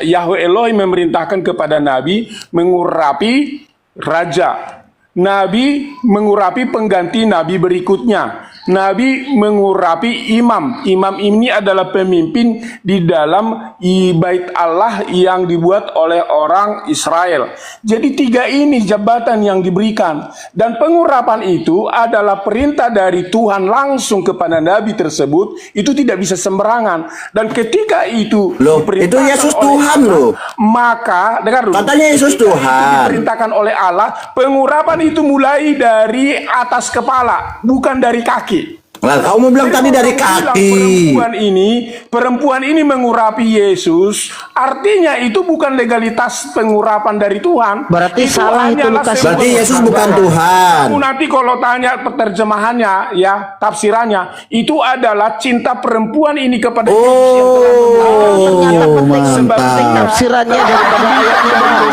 Yahweh Elohim memerintahkan kepada Nabi mengurapi raja. Nabi mengurapi pengganti Nabi berikutnya. Nabi mengurapi imam. Imam ini adalah pemimpin di dalam bait Allah yang dibuat oleh orang Israel. Jadi 3 ini jabatan yang diberikan. Dan pengurapan itu adalah perintah dari Tuhan langsung kepada Nabi tersebut. Itu tidak bisa sembarangan. Dan ketika itu Loh, itu diperintahkan Yesus oleh Tuhan Allah, loh. maka dengar dulu. Katanya Yesus Ketika itu Tuhan. diperintahkan oleh Allah, pengurapan itu mulai dari atas kepala, bukan dari kaki. Nah, kamu bilang tadi dari Kamu bilang kaki. perempuan ini mengurapi Yesus, artinya itu bukan legalitas pengurapan dari Tuhan. Berarti salah itu hanyalah Lukas. Berarti simbol Yesus bukan perbuatan. Tuhan. Kamu nanti kalau tanya terjemahannya, ya tafsirannya, itu adalah cinta perempuan ini kepada Yesus yang telah Oh, Sebab mantap. Tafsirannya daripada ayatnya baru.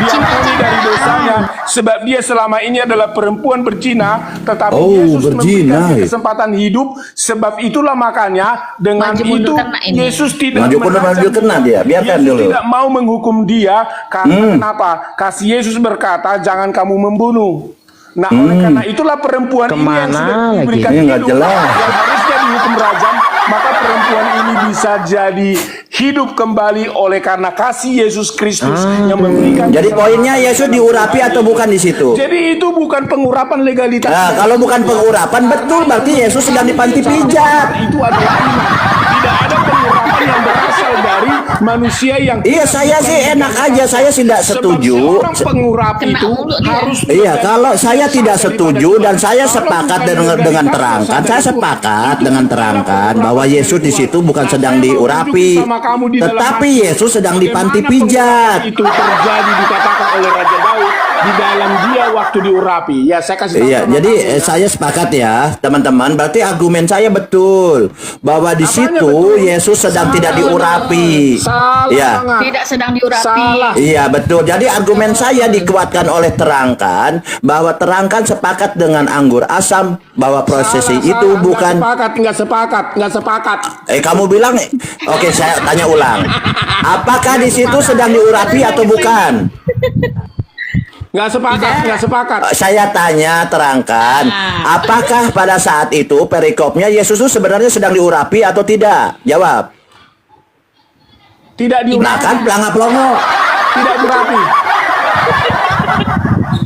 diampuni dari dosanya, sebab dia selama ini adalah perempuan berzina, tetapi Oh, Yesus berzina, memberikan ya. kesempatan hidup. Sebab itulah makanya dengan Maju itu mundur kena ini. Yesus tidak Maju mundur, mengancam maju kena dia. Biarkan Yesus dulu. tidak mau menghukum dia karena kenapa? Kasih Yesus berkata, jangan kamu membunuh. Nah, oleh karena itulah perempuan ini yang Kemana sudah lagi? diberikan Ini nggak hidup, jelas. yang harusnya dihukum rajam, maka perempuan ini bisa jadi hidup kembali oleh karena kasih Yesus Kristus yang memberikan. Jadi poinnya Yesus diurapi atau bukan di situ? Jadi itu bukan pengurapan legalitas. Nah, kalau bukan pengurapan, betul berarti Yesus sedang di panti pijat. Itu adalah iman. Tidak ada pengurapan yang berasal dari manusia yang. Iya, saya sih enak aja, saya tidak setuju. Sebab seorang pengurap Kena itu mulu dia. harus. Iya, kalau saya tidak setuju dan saya sepakat dengan terangkan, saya sepakat dengan terangkan bahwa Yesus di situ bukan sedang diurapi, tetapi Yesus sedang di panti pijat. Itu terjadi dikatakan oleh Raja Daud di dalam dia waktu diurapi. Ya, saya kasih tahu Iya, sama jadi kamu, ya. saya sepakat ya, teman-teman. Berarti argumen saya betul bahwa di Apanya situ betul? Yesus sedang tidak diurapi. Salah Iya. banget. Tidak sedang diurapi. Salah. Iya betul. Jadi argumen saya dikuatkan oleh terangkan bahwa terangkan sepakat dengan anggur asam bahwa prosesi Salah, itu salah. bukan. Nggak sepakat. Kamu bilang, oke saya tanya ulang. Apakah di situ sedang diurapi atau bukan? Nggak sepakat. Saya tanya terangkan. Apakah pada saat itu perikopnya Yesus itu sebenarnya sedang diurapi atau tidak? Jawab. Tidak Nah diurapi. kan pelongo-pelongo. Tidak diurapi.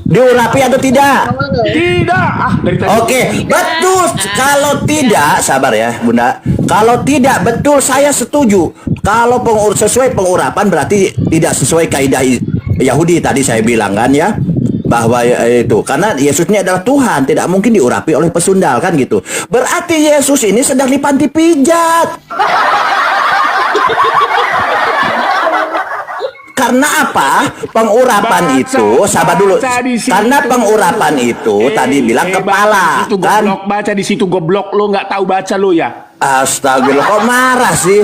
Diurapi atau tidak? Tidak. Dari tadi. Oke, betul. Kalau tidak, sabar ya, Bunda. Kalau tidak betul, saya setuju. Kalau sesuai pengurapan berarti tidak sesuai kaidah Yahudi tadi saya bilang kan ya, bahwa itu karena Yesus ini adalah Tuhan, tidak mungkin diurapi oleh pesundal kan gitu. Berarti Yesus ini sedang di panti pijat. Karena apa? Pengurapan Baca, itu, sabar dulu. baca di situ. Karena pengurapan itu tadi bilang kepala, kan? Baca di situ goblok, lo nggak tahu baca lo ya. Astagfirullah, kok marah sih?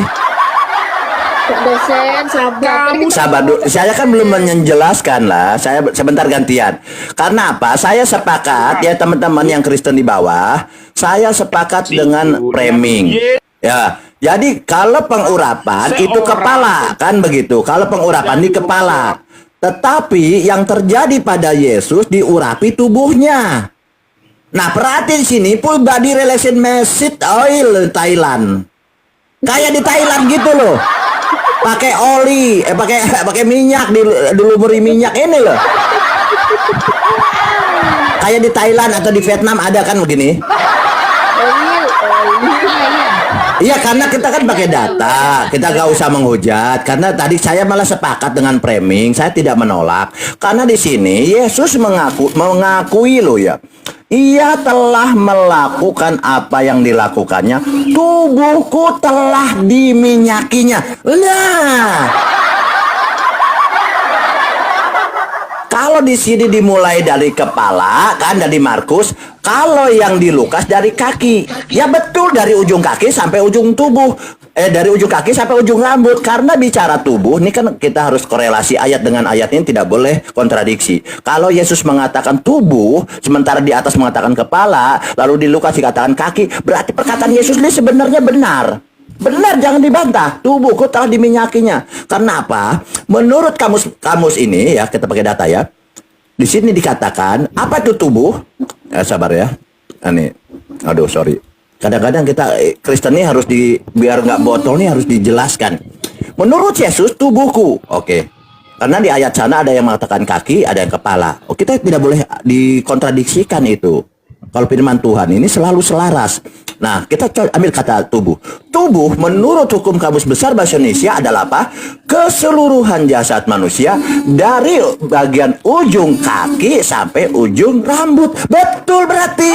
Pak dosen, sabar. Sabar dulu, saya kan belum menjelaskan lah. Saya sebentar gantian. Karena apa? Saya sepakat ya teman-teman yang Kristen di bawah. Saya sepakat dengan framing. Ya, jadi kalau pengurapan itu kepala kan begitu. Kalau pengurapan di kepala. Tetapi yang terjadi pada Yesus diurapi tubuhnya. Nah, perhati di sini full body relation message oil Thailand. Kayak di Thailand gitu loh. Pakai oli, pakai minyak, dilumuri minyak ini loh. Kayak di Thailand atau di Vietnam ada kan begini? Iya, karena kita kan pakai data, kita gak usah menghujat. Karena tadi saya malah sepakat dengan framing, saya tidak menolak. Karena di sini Yesus mengakui loh ya. Ia telah melakukan apa yang dilakukannya. Tubuhku telah diminyakinya. Nah, kalau di sini dimulai dari kepala, kan dari Markus. Kalau yang di Lukas dari kaki. Ya betul, dari ujung kaki sampai ujung tubuh. Dari ujung kaki sampai ujung rambut. Karena bicara tubuh, ini kan kita harus korelasi ayat dengan ayat ini, tidak boleh kontradiksi. Kalau Yesus mengatakan tubuh, sementara di atas mengatakan kepala, lalu di Lukas dikatakan kaki, berarti perkataan Yesus ini sebenarnya benar. Benar, jangan dibantah. Tubuhku telah diminyakinya. Karena apa? Menurut kamus ini ya, kita pakai data ya. Di sini dikatakan apa itu tubuh? Sabar ya. Ini, aduh sorry. Kadang-kadang kita Kristen ini harus biar nggak botol nih harus dijelaskan. Menurut Yesus tubuhku, oke. Karena di ayat sana ada yang mengatakan kaki, ada yang kepala. Oh, kita tidak boleh dikontradiksikan itu. Kalau firman Tuhan ini selalu selaras. Nah, kita ambil kata tubuh. Tubuh menurut hukum Kamus Besar Bahasa Indonesia adalah apa? Keseluruhan jasad manusia dari bagian ujung kaki sampai ujung rambut. Betul berarti.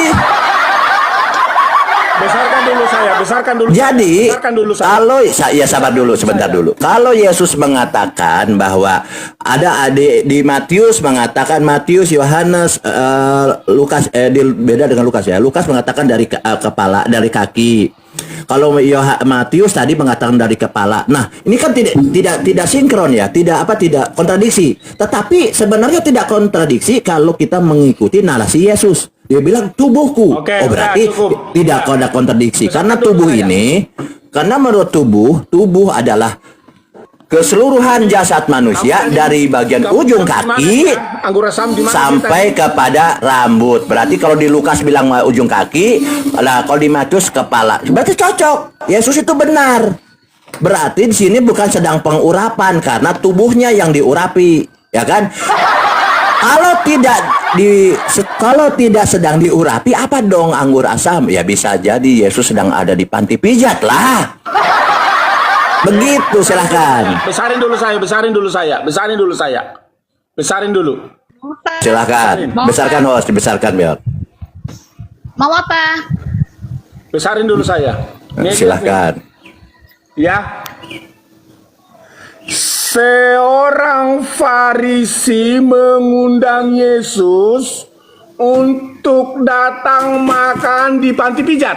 Besarkan dulu saya, besarkan dulu. Jadi, besarkan dulu saya. kalau ya sabar dulu sebentar dulu. Kalau Yesus mengatakan bahwa ada di Matius mengatakan Matius, Yohanes, Lukas beda dengan Lukas ya. Lukas mengatakan dari kepala, dari kaki. Kalau Matius tadi mengatakan dari kepala. Nah, ini kan tidak sinkron ya, tidak kontradiksi. Tetapi sebenarnya tidak kontradiksi kalau kita mengikuti narasi Yesus. Dia bilang tubuhku. Oke, oh berarti tidak ada kontradiksi. Karena tubuh ini, karena menurut tubuh adalah keseluruhan jasad manusia dari bagian ujung kaki sampai kepada rambut. Berarti kalau di Lukas bilang ujung kaki, kalau di Matius kepala. Berarti cocok. Yesus itu benar. Berarti di sini bukan sedang pengurapan karena tubuhnya yang diurapi, ya kan? Kalau tidak sedang diurapi, apa dong anggur asam? Ya bisa jadi Yesus sedang ada di panti pijat lah. Begitu, silahkan. Besarin dulu saya. Silahkan. Besarkan host, dibesarkan biar. Mau apa? Besarin dulu saya. Silahkan. Ya. Seorang Farisi mengundang Yesus untuk datang makan di panti pijat.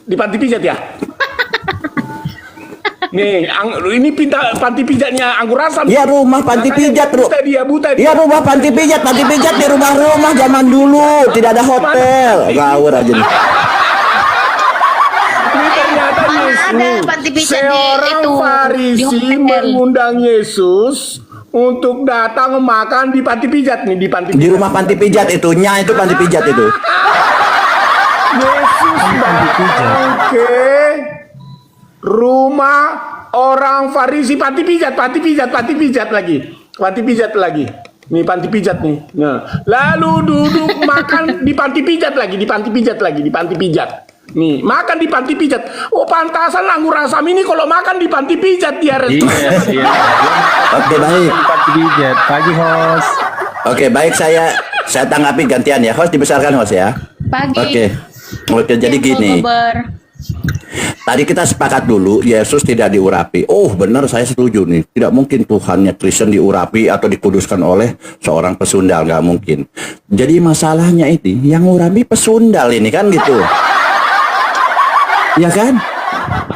Di panti pijat ya? Nih, ini panti pijatnya Anggur Asam. Ya rumah panti pijat, bro. Buta dia. Ya rumah panti pijat di rumah-rumah zaman dulu, tidak ada hotel. Ngawur aja nih. Ini ternyata ada panti pijat seorang di Farisi mengundang Yesus untuk datang makan di panti pijat nih, Di rumah panti pijat itu panti pijat itu. Yesus datang ke rumah orang Farisi, panti pijat lagi. Nih panti pijat nih. Nah, lalu duduk makan di panti pijat lagi. Nih, makan di panti pijat. Oh, pantasan Anggur Asam ini kalau makan di panti pijat dia. Iya. Oke, baik. Panti pijat. Pagi, host. Oke, baik, saya tanggapi gantian ya. Host dibesarkan host ya. Pagi. Oke, jadi gini. Tadi kita sepakat dulu Yesus tidak diurapi. Oh benar, saya setuju nih. Tidak mungkin Tuhannya Kristen diurapi atau dikuduskan oleh seorang pesundal, nggak mungkin. Jadi masalahnya itu yang ngurapi pesundal ini kan gitu. Ya kan?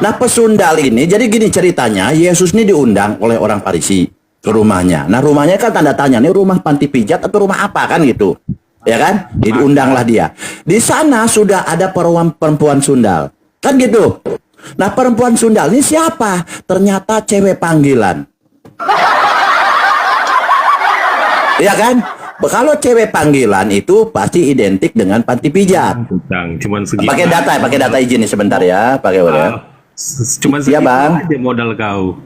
Nah pesundal ini, jadi gini ceritanya, Yesus ini diundang oleh orang Farisi ke rumahnya. Nah rumahnya kan tanda tanya, ini rumah panti pijat atau rumah apa kan gitu. Ya kan? Diundanglah dia. Di sana sudah ada perempuan sundal. Kan gitu. Nah perempuan sundal ini siapa? Ternyata cewek panggilan. Ya kan? Kalau cewek panggilan itu pasti identik dengan panti pijat. Cuman segitu. Pakai data izin nih sebentar ya, pakai ya. Cuman ya, segitu Bang. aja modal kau.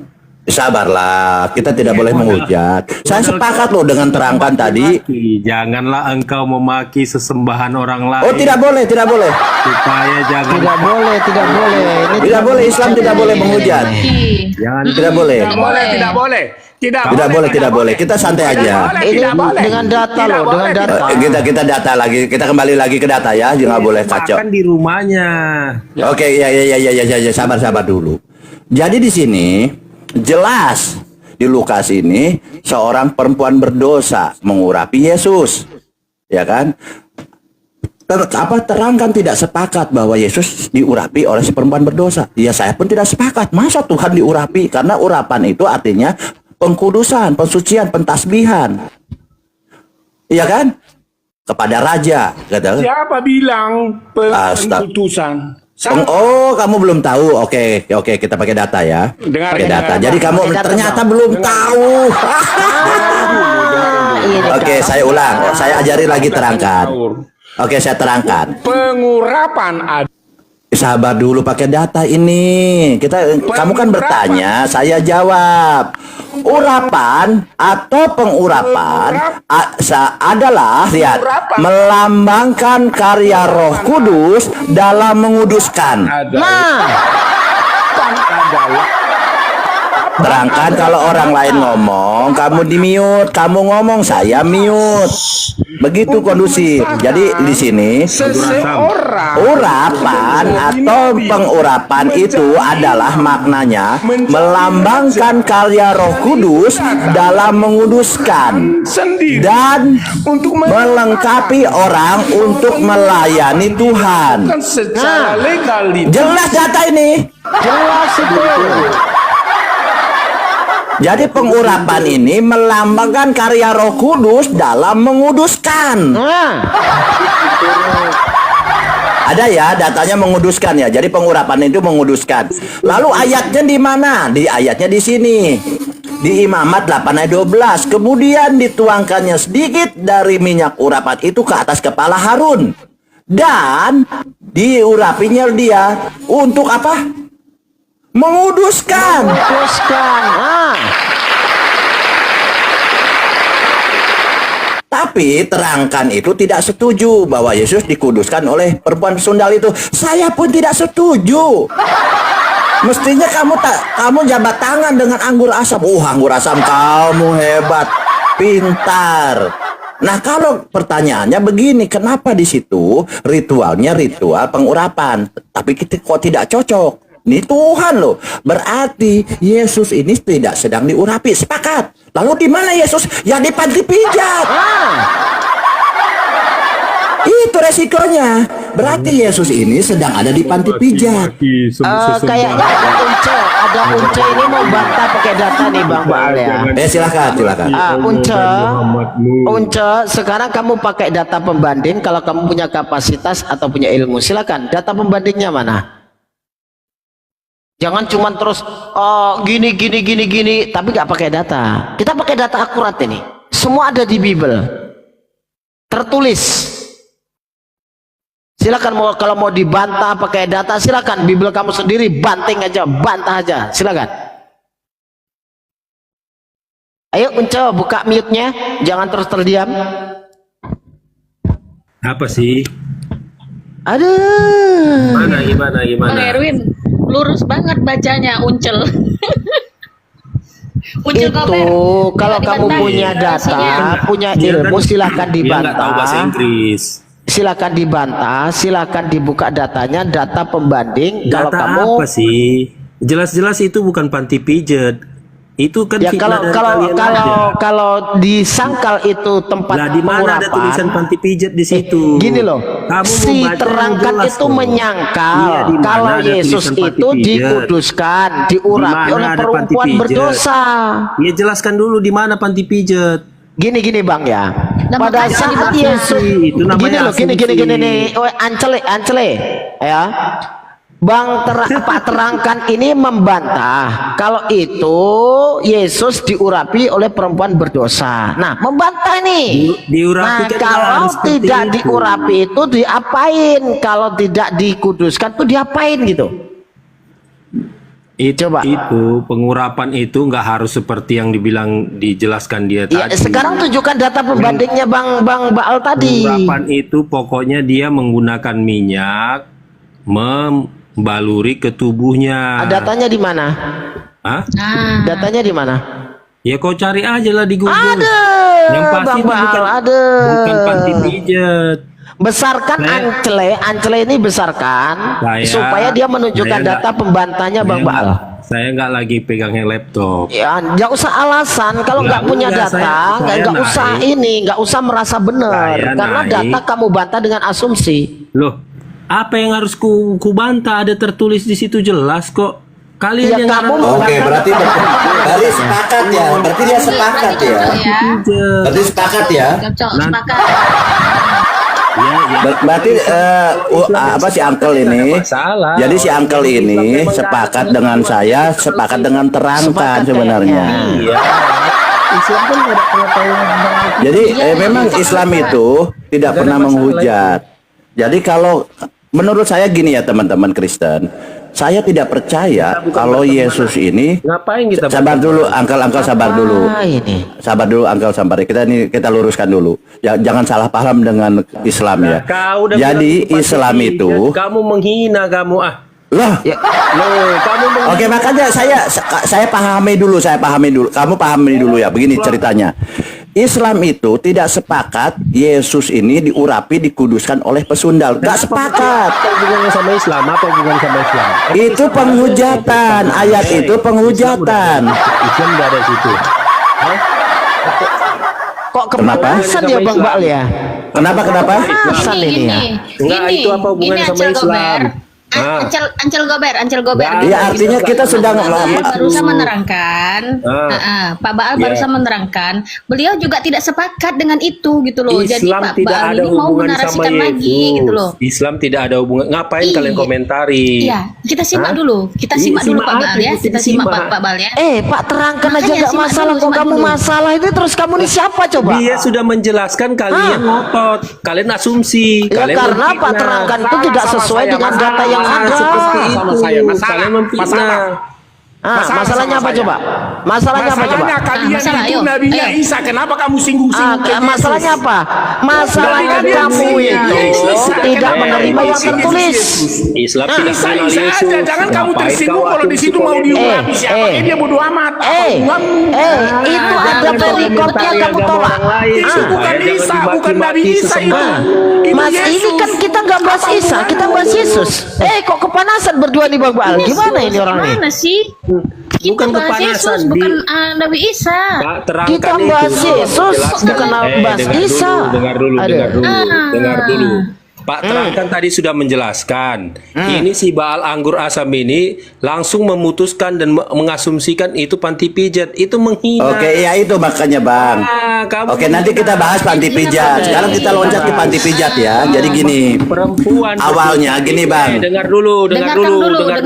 Sabarlah, kita tidak boleh menghujat. Saya sepakat loh dengan terangkan tadi. Janganlah engkau memaki sesembahan orang lain. Oh, tidak boleh, tidak boleh. Supaya jangan. Tidak boleh, tidak boleh. Ini Tidak boleh, Islam tidak boleh menghujat. Jangan. Tidak boleh. Tidak boleh, tidak boleh. Tidak boleh, tidak boleh. Kita santai aja. ini Tidak boleh. dengan data Tidak loh, dengan boleh, data. Kita data lagi. Kita kembali lagi ke data ya. Jangan boleh kacau. Makan di rumahnya. Oke, ya, sabar dulu. Jadi di sini jelas di Lukas ini seorang perempuan berdosa mengurapi Yesus, ya kan? Terangkan tidak sepakat bahwa Yesus diurapi oleh si perempuan berdosa. Ya saya pun tidak sepakat. Masa Tuhan diurapi? Karena urapan itu artinya pengkudusan, pensucian, pentasbihan, iya kan? Kepada raja, kata. Siapa bilang pengutusan? Oh, kamu belum tahu. Oke, kita pakai data ya. Pakai data. Jadi kamu ternyata belum tahu. Oke, saya ulang. Saya ajari lagi terangkan. Oke, saya terangkan. Pengurapan ada. Sabar dulu pakai data ini. Kamu kan bertanya, saya jawab. Urapan atau pengurapan adalah lihat melambangkan karya Roh Kudus dalam menguduskan. Terangkan kalau orang lain ngomong, kamu di mute, kamu ngomong, saya mute. Begitu kondusif. Jadi di sini urapan atau pengurapan itu adalah maknanya melambangkan karya Roh Kudus dalam menguduskan dan melengkapi orang untuk melayani Tuhan. Secara legal Jelas data ini. Jelas itu. Jadi pengurapan ini melambangkan karya Roh Kudus dalam menguduskan. Ada ya, datanya menguduskan ya. Jadi pengurapan itu menguduskan. Lalu ayatnya di mana? Di ayatnya di sini. Di Imamat 8 ayat 12. Kemudian dituangkannya sedikit dari minyak urapan itu ke atas kepala Harun. Dan diurapinya dia untuk apa? Menguduskan. Tapi terangkan itu tidak setuju bahwa Yesus dikuduskan oleh perempuan sundal itu. Saya pun tidak setuju. Mestinya kamu jabat tangan dengan anggur asam. Anggur asam, kamu hebat, pintar. Nah, kalau pertanyaannya begini, kenapa di situ ritualnya ritual pengurapan, tapi kita kok tidak cocok? Ini Tuhan loh. Berarti Yesus ini tidak sedang diurapi. Sepakat. Lalu di mana Yesus? Ya di panti pijat. Itu resikonya. Berarti Yesus ini sedang ada di panti pijat. Kayaknya ada Unce ini mau bantah pakai data nih Bang Baal ya. Silakan. Unce, sekarang kamu pakai data pembanding kalau kamu punya kapasitas atau punya ilmu. Silakan. Data pembandingnya mana? Jangan cuman terus gini, tapi nggak pakai data. Kita pakai data akurat ini. Semua ada di Bible, tertulis. Silakan kalau mau dibantah pakai data, silakan. Bible kamu sendiri banting aja, bantah aja, silakan. Ayo Unce, buka mute-nya, jangan terus terdiam. Apa sih? Aduh. Gimana? Bang Erwin, lurus banget bacanya, Uncel. Uncel Itu kalau kamu punya data, punya ilmu, silakan Dia nggak tahu bahasa dibantah. Inggris. Silakan dibantah, silakan dibuka datanya, data pembanding. Kalau Data kamu apa sih? Jelas-jelas itu bukan panti pijat. Itu kan ya fitnah dari kalian aja. kalau disangkal itu tempat Lah di mana ada tulisan panti pijat di situ? Gini loh, Kamu si membaca yang terangkan jelas itu loh. menyangkal Iya, di mana kalau ada Yesus tulisan panti itu pijat? dikuduskan, diurapi Di mana oleh ada panti perempuan pijat? berdosa. Ya jelaskan dulu di mana panti pijat. Gini Bang ya. Dan Pada makanya saat asumsi. Yesus Itu namanya gini asumsi. nih, ancele ya. Pak terangkan ini membantah kalau itu Yesus diurapi oleh perempuan berdosa. Nah, membantah nih. Diurapi Nah, kan kalau harus seperti tidak itu. diurapi itu diapain? Kalau tidak dikuduskan tuh diapain gitu? Coba. Itu pengurapan itu nggak harus seperti yang dijelaskan dia Ya, tadi. sekarang tunjukkan data pembandingnya Bang Baal tadi. Pengurapan itu pokoknya dia menggunakan minyak membaluri ke tubuhnya. Datanya di mana? Hah? Nah, Datanya di mana? Ya kau cari aja lah di Google. Ada. Yang pasti Bang itu Baal, ada. bukan panti pijat. Besarkan Ancle ini besarkan supaya dia menunjukkan saya data pembantanya Bang Baal. Saya nggak lagi pegangnya laptop. Ya, nggak usah alasan kalau nggak punya enggak, data, saya nggak usah nggak usah merasa benar, Saya karena naik. data kamu bantah dengan asumsi. Loh, apa yang harus ku bantah? Ada tertulis di situ jelas kok. Kalian Ya, yang kamu ngarang- Oke, berarti sepakat ya. Berarti dia sepakat ya. Berarti sepakat ya. Cocok, Nanti- sepakat. Berarti apa si uncle ini? Masalah. Jadi si uncle ini sepakat dengan saya, sepakat dengan terangkan Sepakat sebenarnya. Iya. Islam kan nggak ada pengetahuan tentang Jadi memang Islam itu tidak pernah menghujat. Jadi kalau menurut saya gini ya teman-teman Kristen, saya tidak percaya kalau Yesus ini. ngapain kita Sabar dulu, uncle sabar dulu. Ini. Sabar dulu, Uncle sabar. Kita luruskan dulu. Jangan salah paham dengan Islam ya. Kau udah Jadi bilang Islam panti itu, pijat, kamu menghina kamu loh. Loh, kamu menghina. Oke, makanya saya pahami dulu. Kamu pahami dulu ya. Begini ceritanya. Islam itu tidak sepakat Yesus ini diurapi, dikuduskan oleh pesundal. Gak sepakat. Apa hubungannya sama Islam? Apa hubungannya sama Islam? Itu penghujatan. Ayat itu penghujatan. Islam nggak ada di situ. Kok Kenapa? kepanasan ya Bang Baal ya? Kenapa? Kepanasan ini ya. Enggak, itu apa hubungannya sama Ancel Islam? Gober. Ancel Gober. Ya artinya kita sedang barusan menerangkan, Pak Baal barusan menerangkan, beliau juga tidak sepakat dengan itu gitu loh. Jadi Islam Pak tidak Baal ada ini mau hubungan sama menarasikan lagi Yesus. gitu loh. Islam tidak ada hubungan. Ngapain kalian Iya. komentari? Iya, kita simak Hah? dulu. Kita Iya, simak dulu simak Pak aja, Baal ya. kita Kita simak simak. Pak Baal ya. Pak terangkan aja Makanya gak simak masalah dulu, kok simak kamu dulu. masalah itu terus kamu ini siapa coba? Dia sudah menjelaskan, kalian ngotot, kalian asumsi, Ya kalian karena memfitnah. Pak terangkan itu tidak Sama sesuai saya, dengan masalah data yang ada. Seperti itu. Sama saya, masalah. Kalian memfitnah. Masalahnya apa sama saya. coba? Masalahnya apa coba? Masalahnya kalian masalah, itu ayo, nabinya ayo. Isa. Kenapa kamu singgung-singgung ke Yesus? Masalahnya apa? Masalahnya Kalian kamu singgung. itu Yesus. tidak Kenapa menerima kamu yang singgung tertulis. Yesus? Islam tidak Isa mengenal Isa Yesus. aja. Jangan kamu Ngapain tersinggung kau kalau di situ mau asumsi diurapi siapa. Dia bodo amat. Apa hubunganmu? Itu ada jangan perikopnya komentari kamu agama tolak. orang lain. Itu Supaya bukan jangan Isa, bukan dimaki-maki Nabi Isa itu. sesama. Itu Mas ini Yesus. kan kita nggak bahas Apa Isa, kita hubungannya? bahas Yesus. Kok kepanasan berdua nih Bang Baal? Gimana ini orang ini? Gimana sih? Kita Bukan bahas Yesus, kepanasan, bukan Nabi Isa. Pak, terangkan Kita itu. bahas Yesus, Jelaskan. bukan bahas dengar Isa. Dengar dulu. Dengar dulu. Pak Hmm. terangkan tadi sudah menjelaskan. Ini si Baal Anggur Asam ini langsung memutuskan dan mengasumsikan itu panti pijat. Itu menghina. Oke, ya itu makanya Bang. Kamu Oke, nanti kita bahas panti pijat. Sekarang kita loncat ke panti pijat ya. Jadi gini, perempuan awalnya gini Bang. dengar dulu. Dengarkan dulu,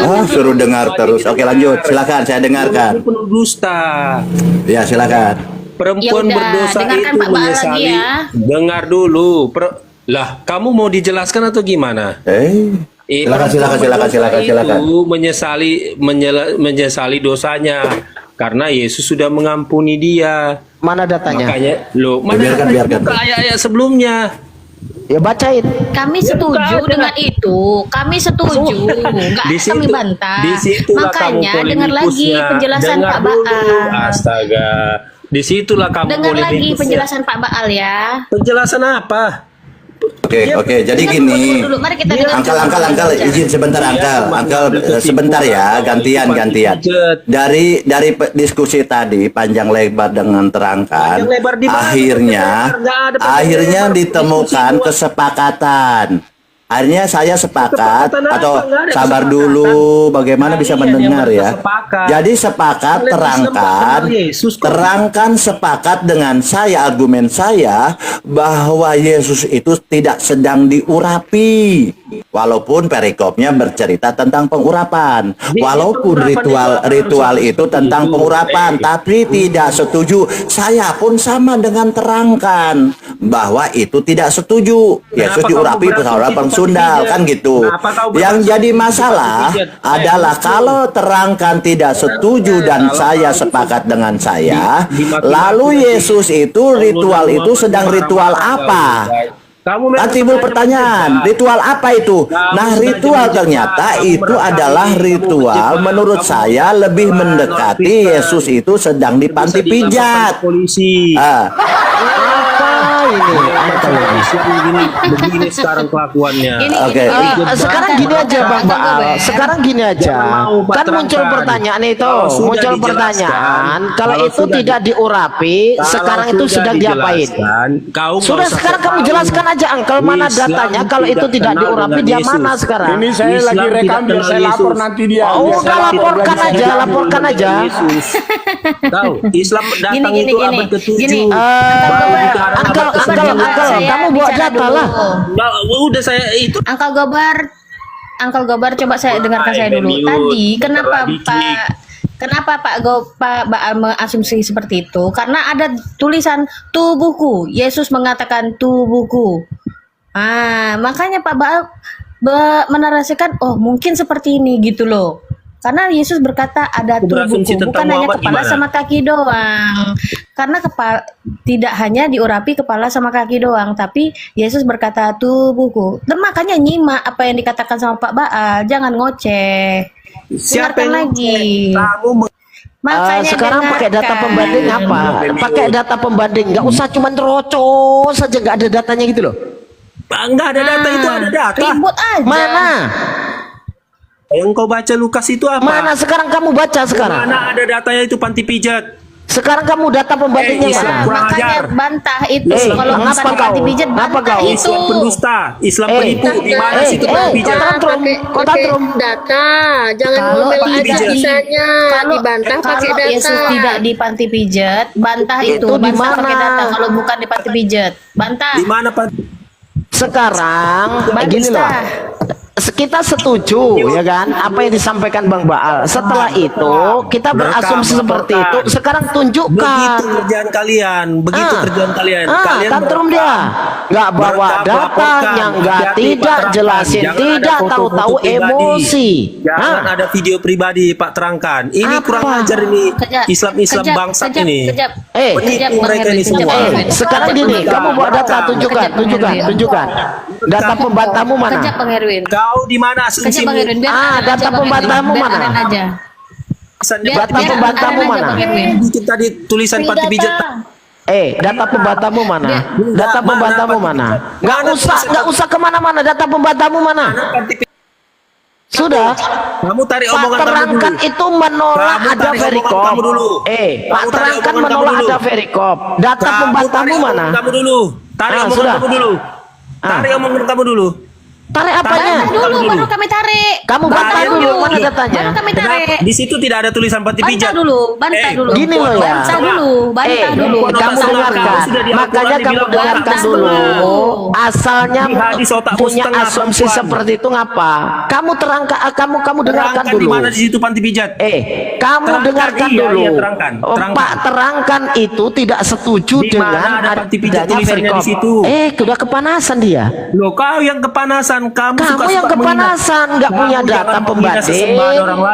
Oh, suruh dengar terus. Oke, lanjut. Silakan, saya dengarkan. Ini penuh dusta. Ya, silakan. Perempuan Ya udah, berdosa dengarkan itu Pak Baal lagi menyesali. ya. Dengar dulu. Lah, kamu mau dijelaskan atau gimana? Silakan. Itu menyesali dosanya karena Yesus sudah mengampuni dia. Mana datanya? Makanya, Biarkan. buka ayat-ayat sebelumnya. Ya bacain. Kami setuju dengan itu. Kami setuju. Enggak Di kami situ- bantah. disitulah kamu Makanya dengar lagi polemikusnya. penjelasan Dengar Pak dulu. Baal. Astaga. Disitulah kamu Dengar lagi polemikusnya. penjelasan Pak Baal ya. Penjelasan apa? Oke. Jadi Dengar gini. dulu. Mari kita dengar. Angkal, izin sebentar Angkal, sebentar ya, gantian. Dari diskusi tadi panjang lebar dengan terangkan, Panjang lebar di mana? Nggak ada akhirnya lebar. ditemukan Diskusi kesepakatan. Akhirnya saya sepakat Kesepakatan apa? atau Nggak ada sabar kesepakatan. dulu bagaimana bisa Kalian mendengar yang ya. bersepakat. Jadi sepakat Kalian Islam nggak terangkan, kenal Yesus kok. terangkan sepakat dengan saya argumen saya bahwa Yesus itu tidak sedang diurapi. Walaupun perikopnya bercerita tentang pengurapan, walaupun ritual itu tentang pengurapan, tapi tidak setuju. Saya pun sama dengan terangkan bahwa itu tidak setuju. Yesus diurapi pengurapan sundal kan gitu. Yang jadi masalah adalah kalau terangkan tidak setuju dan saya sepakat dengan saya, lalu Yesus itu ritual itu sedang ritual apa? Kan timbul pertanyaan, ritual apa itu? Nah, ritual ternyata itu adalah ritual menurut saya lebih mendekati Yesus itu sedang di panti pijat. Polisi. Begini sekarang kelakuannya. Oke. Sekarang gini aja Bang Baal. Sekarang gini aja. Kan muncul pertanyaan itu, muncul pertanyaan kalau itu tidak diurapi, sekarang itu sedang diapain? Sudah sekarang kamu jelaskan aja Angkel mana datanya kalau itu tidak diurapi dia mana sekarang? Ini saya lagi rekam biar saya lapor nanti dia. Oh, udah laporkan aja, laporkan aja. Tahu, Islam datang itu abad ke-7. Angkel, kamu buat data lah. Udah saya itu. Uncle Gobar, coba saya dengarkan saya dulu. Tadi kenapa Pak Baal mengasumsi seperti itu? Karena ada tulisan tubuhku. Yesus mengatakan tubuhku. Makanya Pak Baal menarasikan, oh mungkin seperti ini gitu loh. Karena Yesus berkata ada tubuhku, bukan hanya kepala sama kaki doang. Karena tidak hanya diurapi kepala sama kaki doang, tapi Yesus berkata tubuhku. Dan makanya nyimak apa yang dikatakan sama Pak Baal, jangan ngoceh. Dengarkan lagi. Makanya sekarang pakai data pembanding apa? Pakai data pembanding, nggak usah cuma terocos saja, nggak ada datanya gitu loh. Nggak ada data, itu ada data. Ribut aja. Mana? Yang kau baca Lukas itu apa? Mana sekarang kamu baca sekarang? Mana ada datanya itu panti pijat? Sekarang kamu data pembandingnya mana? Makanya bantah itu kalau bukan ngapa panti kau? pijat, Ngapa bantah kau? itu. Islam pendusta, Islam penipu. Di mana situ panti pijat? Pakai data, jangan Kalau ngomel aja tidak bisanya dibantah pakai kalau data. Yesus tidak di panti pijat, bantah itu Itu di bantah mana? pakai data. Kalau bukan di panti pijat, bantah. Di mana panti? Sekarang gini loh. Kita setuju ya kan apa yang disampaikan Bang Baal. Setelah itu kita berasumsi seperti itu. Sekarang tunjukkan. Begitu kerjaan kalian, begitu kerjaan kalian. Kalian tantrum dia, nggak bawa datanya, nggak tidak jelasin, tidak tahu-tahu emosi. Jangan ada video pribadi Pak terangkan. Ini Apa? kurang ajar ini Islam Kejap, bangsat kejap, ini. kejap. Penipu mereka ini semua. Sekarang gini, kamu bawa data, tunjukkan. Data pembantahmu mana? Kejap Bang Erwin. Kau di mana Kejap asumsimu? Bang Erwin. Biar Anan data aja, Bang pembantahmu Erwin. Biar mana? Anan aja. Data pembantahmu Anan aja, mana? Bang Erwin. Bikin tadi tulisan panti pijat. Data pembantahmu mana? Data pembantahmu mana? Nggak usah kemana-mana. Data pembantahmu mana? Sudah. Kamu tarik Pak omongan kamu dulu. Terangkan itu menolak Kamu ada tarik omongan verikop. kamu dulu. Pak Kamu tarik Terangkan omongan kamu menolak dulu. ada verikop. Data Kamu pembantahmu tarik omongan mana? Kamu dulu. Tarik omongan sudah. kamu dulu. Tarik omongan kamu dulu. Tarik apanya? Bantah dulu, baru kami tarik. Kamu bantah dulu, mana datanya? Baru kami tarik. Di situ tidak ada tulisan panti Bantah pijat. dulu, bantah dulu. Gini loh ya. Bantah dulu, bantah dulu. Kamu dengarkan, makanya kamu dengarkan dulu. Asalnya Di hadis otak punya setengah asumsi perempuan. seperti itu ngapa? Kamu terangkan, kamu dengarkan Terangkan di dulu. mana di situ panti pijat. Kamu Terangkan, dengarkan iya, dulu. iya, terangkan. Pak Terangkan itu tidak setuju Di mana dengan ada panti pijat adanya tulisannya verikop. di situ? Udah kepanasan dia. Loh, kau yang kepanasan. Kamu Kamu yang kepanasan, nggak punya data pembanding,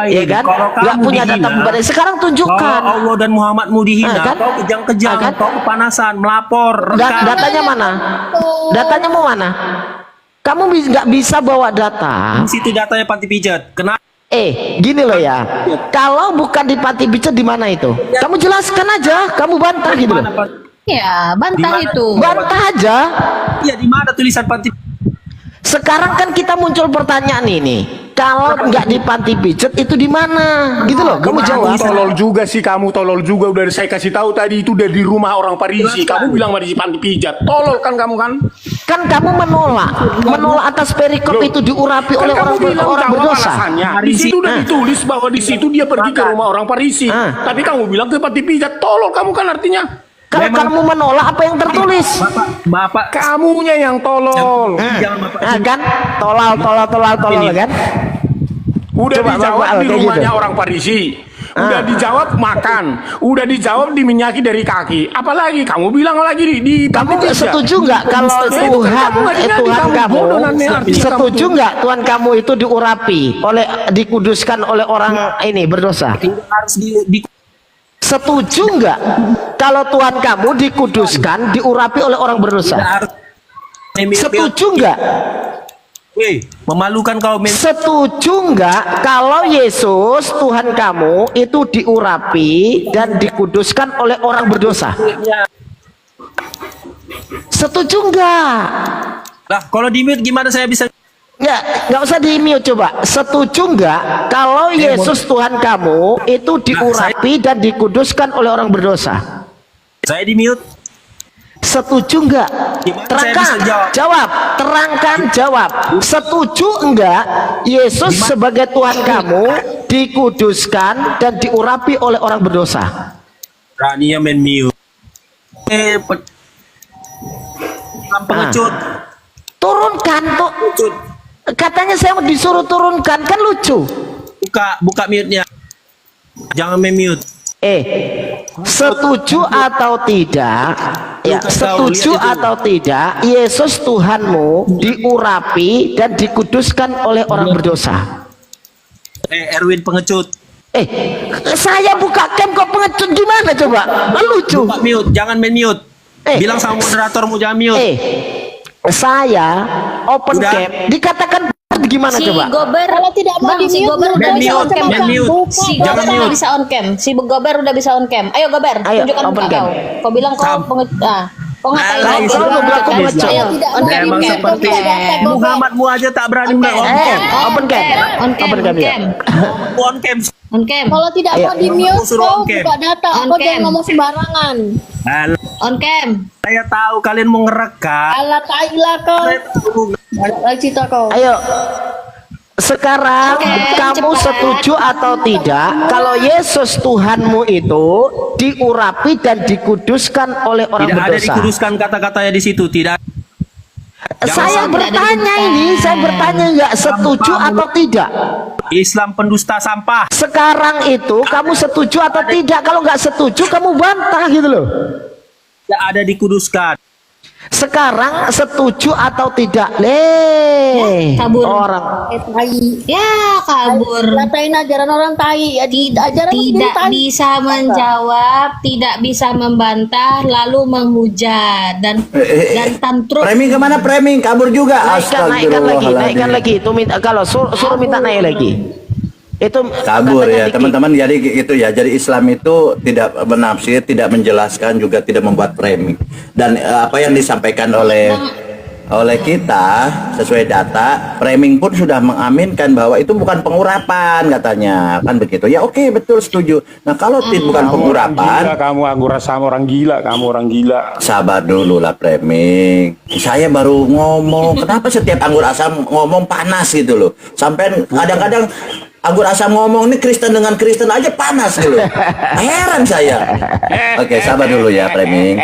ya kan? Nggak punya data pembanding. Sekarang tunjukkan. Kalau Allah dan Muhammadmu dihina, Kan? kau kejang-kejang, Kan? kau kepanasan, melapor. rekam. Datanya mana? Datanya mau mana? Kamu nggak bisa bawa data. Di situ datanya panti pijat. Kenapa? Gini loh ya. Kalau bukan di panti pijat di mana itu? Kamu jelaskan aja. Kamu bantah gitu loh. Ya, bantah itu. Bantah aja. Iya, di mana tulisan panti? Sekarang kan kita muncul pertanyaan ini. Kalau nggak di panti pijat itu di mana? Gitu loh. Kamu jawab. Tolol juga sih kamu, tolol juga. Udah saya kasih tahu tadi itu udah di rumah orang Parisi. Kamu bilang mah di panti pijat. Tolol kan kamu kan? Kan kamu menolak atas perikop itu diurapi oleh Kan kamu bilang orang jawab berdosa. alasannya. Di situ udah ditulis bahwa di situ dia pergi ke rumah orang Parisi. Tapi kamu bilang ke panti pijat. Tolol kamu kan artinya. Kalau kamu menolak apa yang tertulis, Bapak Kamunya yang tolol. jangan Bapak. kan? Tolol kan? Udah Coba, dijawab Bang, di kayak rumahnya gitu. orang Farisi. Udah dijawab makan. Udah dijawab diminyaki dari kaki. Apalagi kamu bilang lagi di Kamu gereja. setuju nggak kalau Tuhan, Tuhan kamu, setuju nggak Tuhan kamu itu diurapi dikuduskan oleh orang ini berdosa? Harus di Setuju nggak kalau Tuhan kamu dikuduskan, diurapi oleh orang berdosa? harus Setuju nggak? memalukan kaum Setuju nggak kalau Yesus Tuhan kamu itu diurapi dan dikuduskan oleh orang berdosa? Setuju nggak? Lah, kalau di mute gimana saya bisa? Nggak usah di mute coba. Setuju nggak kalau Yesus Tuhan kamu itu diurapi dan dikuduskan oleh orang berdosa? Saya di mute. Setuju nggak? Gimana saya Terangkan, bisa jawab? jawab. Terangkan, jawab. Setuju enggak Yesus sebagai Tuhan kamu dikuduskan dan diurapi oleh orang berdosa? Rania main mute. Pengecut. Turunkan tuh. Katanya saya disuruh turunkan, kan lucu. Buka mute-nya. Jangan main mute. Setuju atau tidak? Ya, setuju atau tidak? Yesus Tuhanmu diurapi dan dikuduskan oleh orang berdosa. Erwin pengecut. Saya buka cam kok pengecut gimana coba? Lucu. Buka mute, jangan main mute. Bilang sama moderatormu jangan mute. Saya open Udah. cam dikatakan gimana Si coba? Gober, Kalau tidak mau Bang, si di-mute, Gober udah main bisa mute, on cam. main mute. Si Jangan Gober udah mute. bisa on cam. Si Gober udah bisa on cam. Ayo Gober, Ayo, tunjukkan open muka cam. kau. Kau bilang kau Sam. kau ngatain Kalau aku. kau bilang aku pengecut. Ayo, Tidak on mau cam. Emang di-mute, seperti tidak ada tag, Gober. Muhammadmu aja tak berani On main cam. on cam. Open cam. On cam. Open cam, On ya. cam. On cam. On cam. Kalau tidak Ayo. mau di mute, Suruh kau on cam. buka data. On Kau cam. jangan ngomong sembarangan. On cam. Saya tahu kalian mau ngerekam. Alah tai lah kau. Lagi cerita kau. Ayo. Sekarang Oke, kamu cepat. setuju atau tidak kalau Yesus Tuhanmu itu diurapi dan dikuduskan oleh orang Tidak ada berdosa? dikuduskan kata-katanya di situ, tidak. Saya Jangan bertanya sampai ada ini, saya bertanya nggak setuju atau tidak? Islam pendusta sampah. Sekarang itu kamu setuju atau tidak? Kalau nggak setuju kamu bantah gitu loh. Tidak ada dikuduskan. Sekarang setuju atau tidak? Kabur. Orang Tai. Ya, kabur. Ngatain ajaran orang tai. Ya, ajaran Tidak tai. bisa menjawab, tidak bisa membantah, lalu menghujat dan tantrum. Framing kemana framing? Kabur juga. naikkan lagi. Itu minta kalau suruh minta naik lagi. Itu Kabur katanya ya Diki. teman-teman. Jadi gitu ya. Jadi Islam itu tidak menafsir, tidak menjelaskan, juga tidak membuat framing. Dan apa yang disampaikan oleh kita sesuai data, framing pun sudah mengaminkan bahwa itu bukan pengurapan katanya, kan begitu. Ya oke, betul, setuju. Nah kalau bukan pengurapan, Gila, kamu anggur sama orang gila, kamu orang gila. sabar dulu lah framing. Saya baru ngomong, kenapa setiap anggur asam ngomong panas gitu loh. Sampai kadang-kadang anggur asam ngomong ini Kristen dengan Kristen aja panas gitu. Heran saya. Oke, sabar dulu ya framing.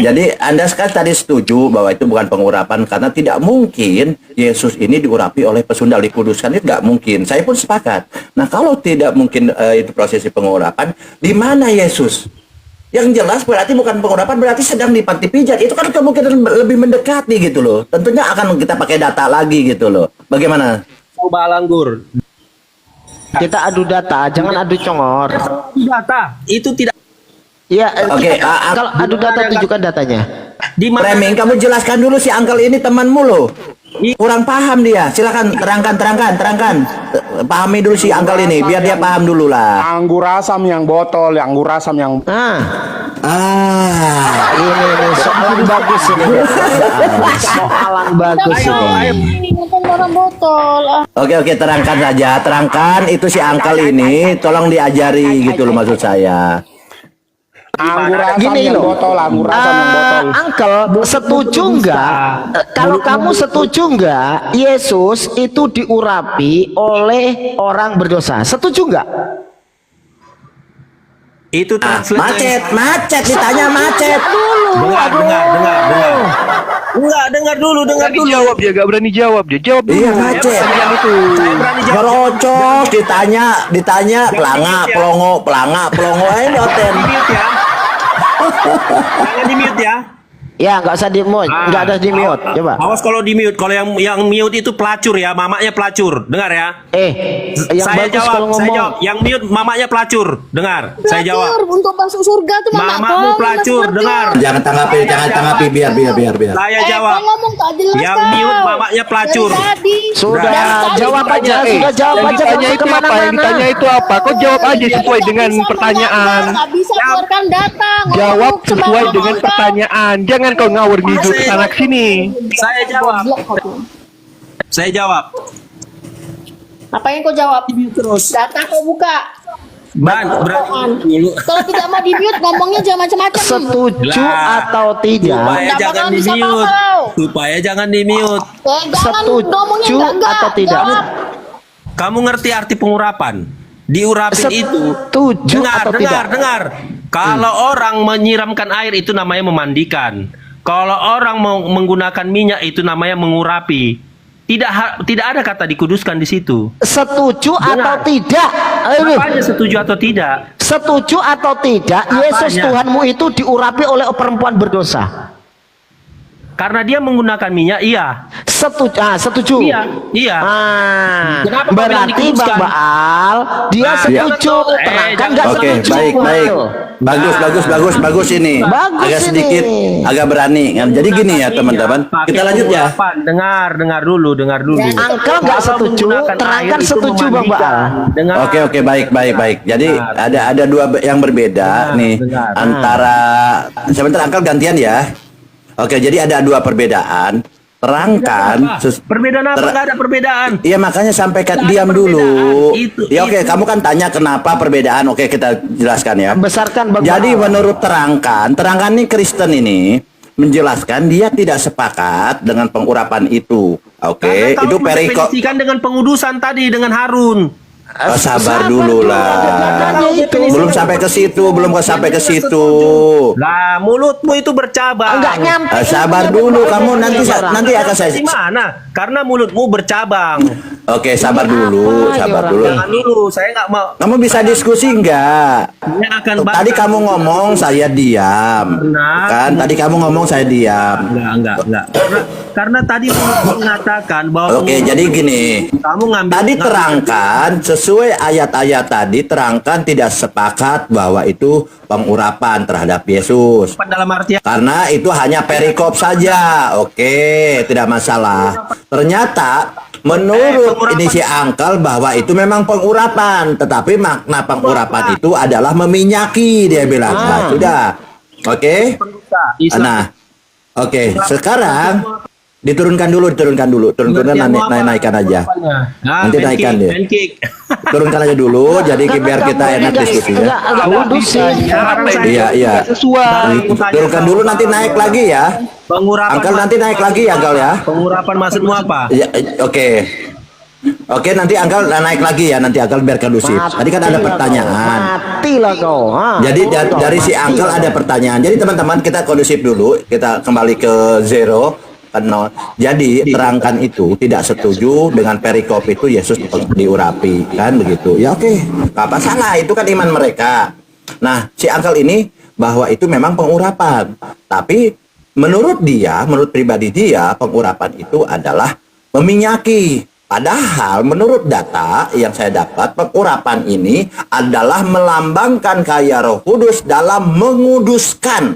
Jadi Anda sekarang tadi setuju bahwa itu bukan pengurapan karena tidak mungkin Yesus ini diurapi oleh pesundal, dikuduskan, itu nggak mungkin. Saya pun sepakat. Nah kalau tidak mungkin itu prosesi pengurapan, di mana Yesus? Yang jelas berarti bukan pengurapan, berarti sedang di panti pijat. Itu kan kemungkinan lebih mendekati gitu loh. Tentunya akan kita pakai data lagi gitu loh. Bagaimana? Coba anggur. Kita adu data, jangan adu congor. Data itu tidak Ya, Oke, kalau adu data tunjukkan datanya. di mana. Framing, kamu jelaskan dulu si Uncle ini temanmu loh. Kurang paham dia. Silakan terangkan. Pahami dulu si Uncle ini, biar dia paham dulu lah. Anggur asam yang botol, anggur asam yang Ini soalan bagus ini. Soalan bagus ini. Nonton orang botol. Oke, terangkan saja. Terangkan itu si Uncle ini, tolong diajari gitu loh maksud saya. anggur asam Gini yang loh. botol, anggur asam yang botol. Uncle, setuju nggak? Kalau kamu setuju nggak? Yesus itu diurapi oleh orang berdosa. Setuju nggak? Itu Nah, translate macet ditanya macet. dengar dulu. Jawab dia, gak berani jawab dia. Jawab dulu. Iya macet. Yang itu. Saya berani jawab. Ngerocos ditanya pelanga pelongo aja noten. Di-mute ya. Jangan di-mute ya. Ya, nggak usah di mute, nggak ada di mute. Coba. Awas kalau di mute. Kalau yang mute itu pelacur ya, mamanya pelacur. Dengar ya. Yang Saya bagus jawab, kalau ngomong. saya jawab. Yang mute mamanya pelacur. Dengar, saya jawab. Untuk masuk surga tuh Mamamu pelacur, dengar. Jangan tanggapi biar. Saya jawab. ngomong tak jelas Yang mute mamanya pelacur. Sudah, jawab aja, sudah jawab aja. Ditanya itu apa? Yang ditanya itu apa? Kau jawab aja sesuai dengan pertanyaan. Nggak bisa keluarkan data. Jawab sesuai dengan pertanyaan. Jangan kau ngawur ngidul ke sana sini. Saya jawab. Apa yang kau jawab? Terus. Data kau buka. Berarti dulu. Kalau tidak mau di mute ngomongnya jangan macam-macam. Setuju atau tidak? Supaya Nggak jangan bakal bisa di-mute. apa-apa. Supaya jangan di-mute. Jangan ngomongnya Setuju enggak. atau tidak? Jawab. Kamu ngerti arti pengurapan? Diurapin itu. Setuju atau tidak? Dengar. Kalau orang menyiramkan air itu namanya memandikan. Kalau orang mau menggunakan minyak itu namanya mengurapi. Tidak ada kata dikuduskan di situ. Setuju atau Dengar. tidak? Ayo, Apanya setuju atau tidak? setuju atau tidak? Yesus Apanya? Tuhanmu itu diurapi oleh perempuan berdosa. Karena dia menggunakan minyak, iya. Setuju. Iya. Kenapa kau bilang Berarti Bang dikuduskan? Baal dia Nah, setuju. iya. Terangkan nggak Oke, setuju? baik. Bagus ini. Bagus Agak ini. sedikit, agak berani. Jadi gini ya teman-teman. Pakai Kita lanjut ya. pengurapan. Dengar dulu. Angkel nggak Kalau setuju, menggunakan terangkan air itu setuju Bang memandikan. Baal. Dengar. Oke, baik. Jadi Dengar. ada dua yang berbeda nih dengar. antara sebentar Angkel gantian ya. Oke, jadi ada dua perbedaan. Terangkan. Perbedaan apa? Nggak ada perbedaan. Iya makanya sampaikan, Nggak ada diam dulu. perbedaan. Ya oke, kamu kan tanya kenapa perbedaan. Oke, kita jelaskan ya. Besarkan Bang Jadi Baal. menurut terangkan nih Kristen ini menjelaskan dia tidak sepakat dengan pengurapan itu. Oke, Karena itu kau perikop. mendefinisikan dengan pengudusan tadi dengan Harun. Sabar dulu lah. Belum sampai ke situ. Lah, mulutmu itu bercabang. Enggak nyampe. Sabar dulu, kamu nanti akan saya. Di mana? Karena mulutmu bercabang. Oke, sabar dulu. Jangan dulu, saya nggak mau. Kamu bisa diskusi enggak? Saya akan Tadi kamu ngomong saya diam. Benar. Kan tadi kamu ngomong saya diam. Enggak. Karena tadi mengatakan bahwa Oke, jadi gini. kamu ngambil Tadi terangkan sesuai ayat-ayat tadi terangkan tidak sepakat bahwa itu pengurapan terhadap Yesus. dalam artian Karena itu hanya perikop saja. Oke, tidak masalah. Ternyata menurut ini si Angkel bahwa itu memang pengurapan, tetapi makna pengurapan itu adalah meminyaki, dia bilang. Nah, sudah. Oke. Islam. Nah, oke. Sekarang diturunkan dulu, naikkan aja. Nanti naikkan deh. Pancake. Turunkan aja dulu, jadi biar kita enak diskusinya. Enggak kondusif. Iya. Sesuai. Turunkan dulu, nanti naik lagi ya. Pengurapan. Angkel nanti naik lagi ya, Angkel ya. Pengurapan maksudmu apa? Ya, oke. Oke, nanti Angkel naik lagi ya, nanti Angkel biar kondusif. Tadi kan ada pertanyaan. Matilah kau. Jadi dari si Angkel ada pertanyaan. Jadi teman-teman kita kondusif dulu, kita kembali ke zero. Jadi terangkan itu tidak setuju dengan perikop itu Yesus diurapi, kan begitu. Ya oke, apa salah, itu kan iman mereka. Nah, si Angkel ini bahwa itu memang pengurapan. Tapi menurut pribadi dia, pengurapan itu adalah meminyaki. Padahal menurut data yang saya dapat, pengurapan ini adalah melambangkan karya Roh Kudus dalam menguduskan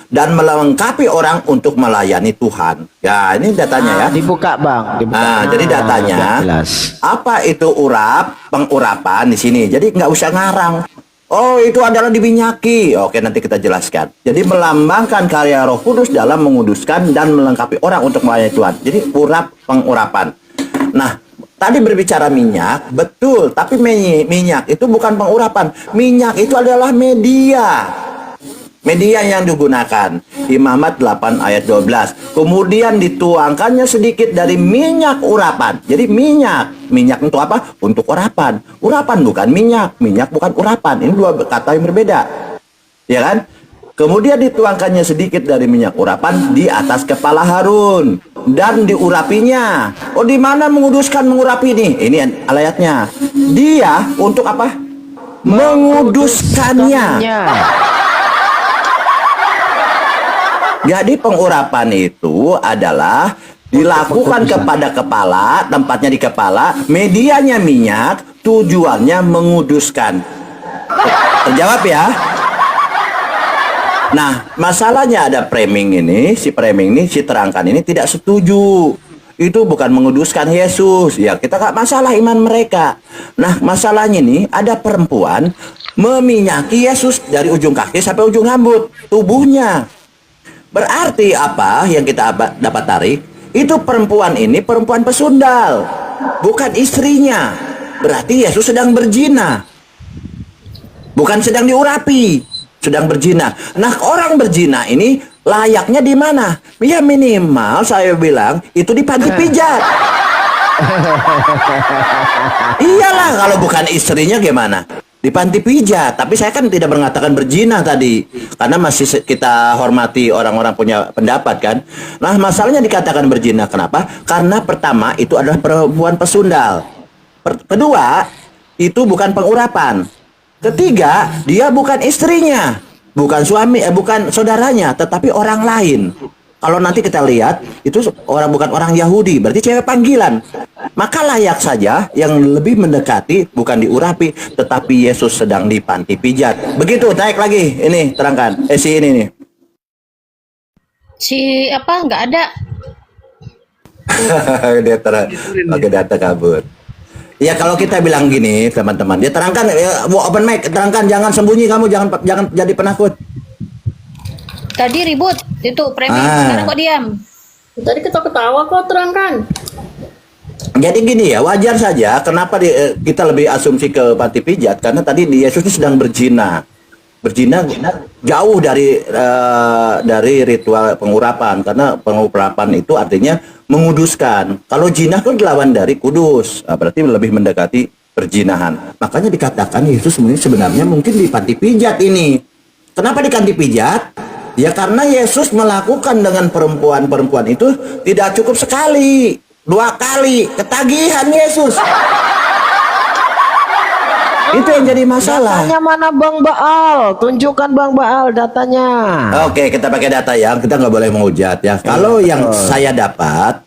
dan melengkapi orang untuk melayani Tuhan. Ya, ini datanya ya. Dibuka Bang. Nah, jadi datanya jelas. apa itu pengurapan di sini. Jadi nggak usah ngarang. Oh, itu adalah diminyaki. Oke, nanti kita jelaskan. Jadi melambangkan karya Roh Kudus dalam menguduskan dan melengkapi orang untuk melayani Tuhan. Jadi pengurapan. Nah, tadi berbicara minyak, betul. Tapi minyak itu bukan pengurapan. Minyak itu adalah media. Media yang digunakan. Imamat 8 ayat 12. Kemudian dituangkannya sedikit dari minyak urapan. Jadi minyak untuk apa? Untuk urapan. Urapan bukan minyak. Minyak bukan urapan. Ini dua kata yang berbeda. ya kan? Kemudian dituangkannya sedikit dari minyak urapan di atas kepala Harun dan diurapinya. Oh, di mana menguduskan mengurapi nih? Ini ayatnya. Dia untuk apa? Menguduskannya. Jadi pengurapan itu adalah dilakukan kepada kepala, tempatnya di kepala, medianya minyak, tujuannya menguduskan. Terjawab ya? Nah, masalahnya ada framing ini, si terangkan ini tidak setuju. Itu bukan menguduskan Yesus. Ya, kita nggak masalah iman mereka. Nah, masalahnya ini ada perempuan meminyaki Yesus dari ujung kaki sampai ujung rambut tubuhnya. Berarti apa yang kita dapat tarik? Itu perempuan ini perempuan pesundal, bukan istrinya. Berarti Yesus sedang berzina. Bukan sedang diurapi, sedang berzina. Nah, orang berzina ini layaknya di mana? Ya minimal saya bilang itu di panti pijat. Iyalah, kalau bukan istrinya gimana? Di panti pijat. Tapi saya kan tidak mengatakan berzina tadi, karena masih kita hormati orang-orang punya pendapat kan. Nah, masalahnya dikatakan berzina kenapa? Karena pertama itu adalah perempuan pesundal. Kedua, itu bukan pengurapan. Ketiga, dia bukan istrinya, bukan suami, bukan saudaranya, tetapi orang lain. Kalau nanti kita lihat, itu bukan orang Yahudi, berarti cewek panggilan. Maka layak saja yang lebih mendekati, bukan diurapi, tetapi Yesus sedang di panti pijat. Begitu, naik lagi, ini terangkan. Si ini nih. Si apa? Nggak ada. Oke, data kabur. Ya kalau kita bilang gini teman-teman, dia terangkan, open mic, terangkan, jangan sembunyi kamu, jangan jadi penakut. Tadi ribut itu framing, sekarang kok diam? Tadi ketawa-ketawa kok, terangkan. Jadi gini ya, wajar saja kenapa kita lebih asumsi ke panti pijat, karena tadi Yesus itu sedang berzina. Berzina jauh dari ritual pengurapan, karena pengurapan itu artinya menguduskan. Kalau zina kan lawan dari kudus, berarti lebih mendekati perzinahan. Makanya dikatakan Yesus sebenarnya mungkin di panti pijat ini. Kenapa di panti pijat? Ya karena Yesus melakukan dengan perempuan-perempuan itu tidak cukup sekali, 2 kali, ketagihan Yesus. Itu yang jadi masalah. Datanya mana Bang Baal? Tunjukkan Bang Baal datanya. Oke, kita pakai data ya. Kita nggak boleh menghujat ya. Kalau yang saya dapat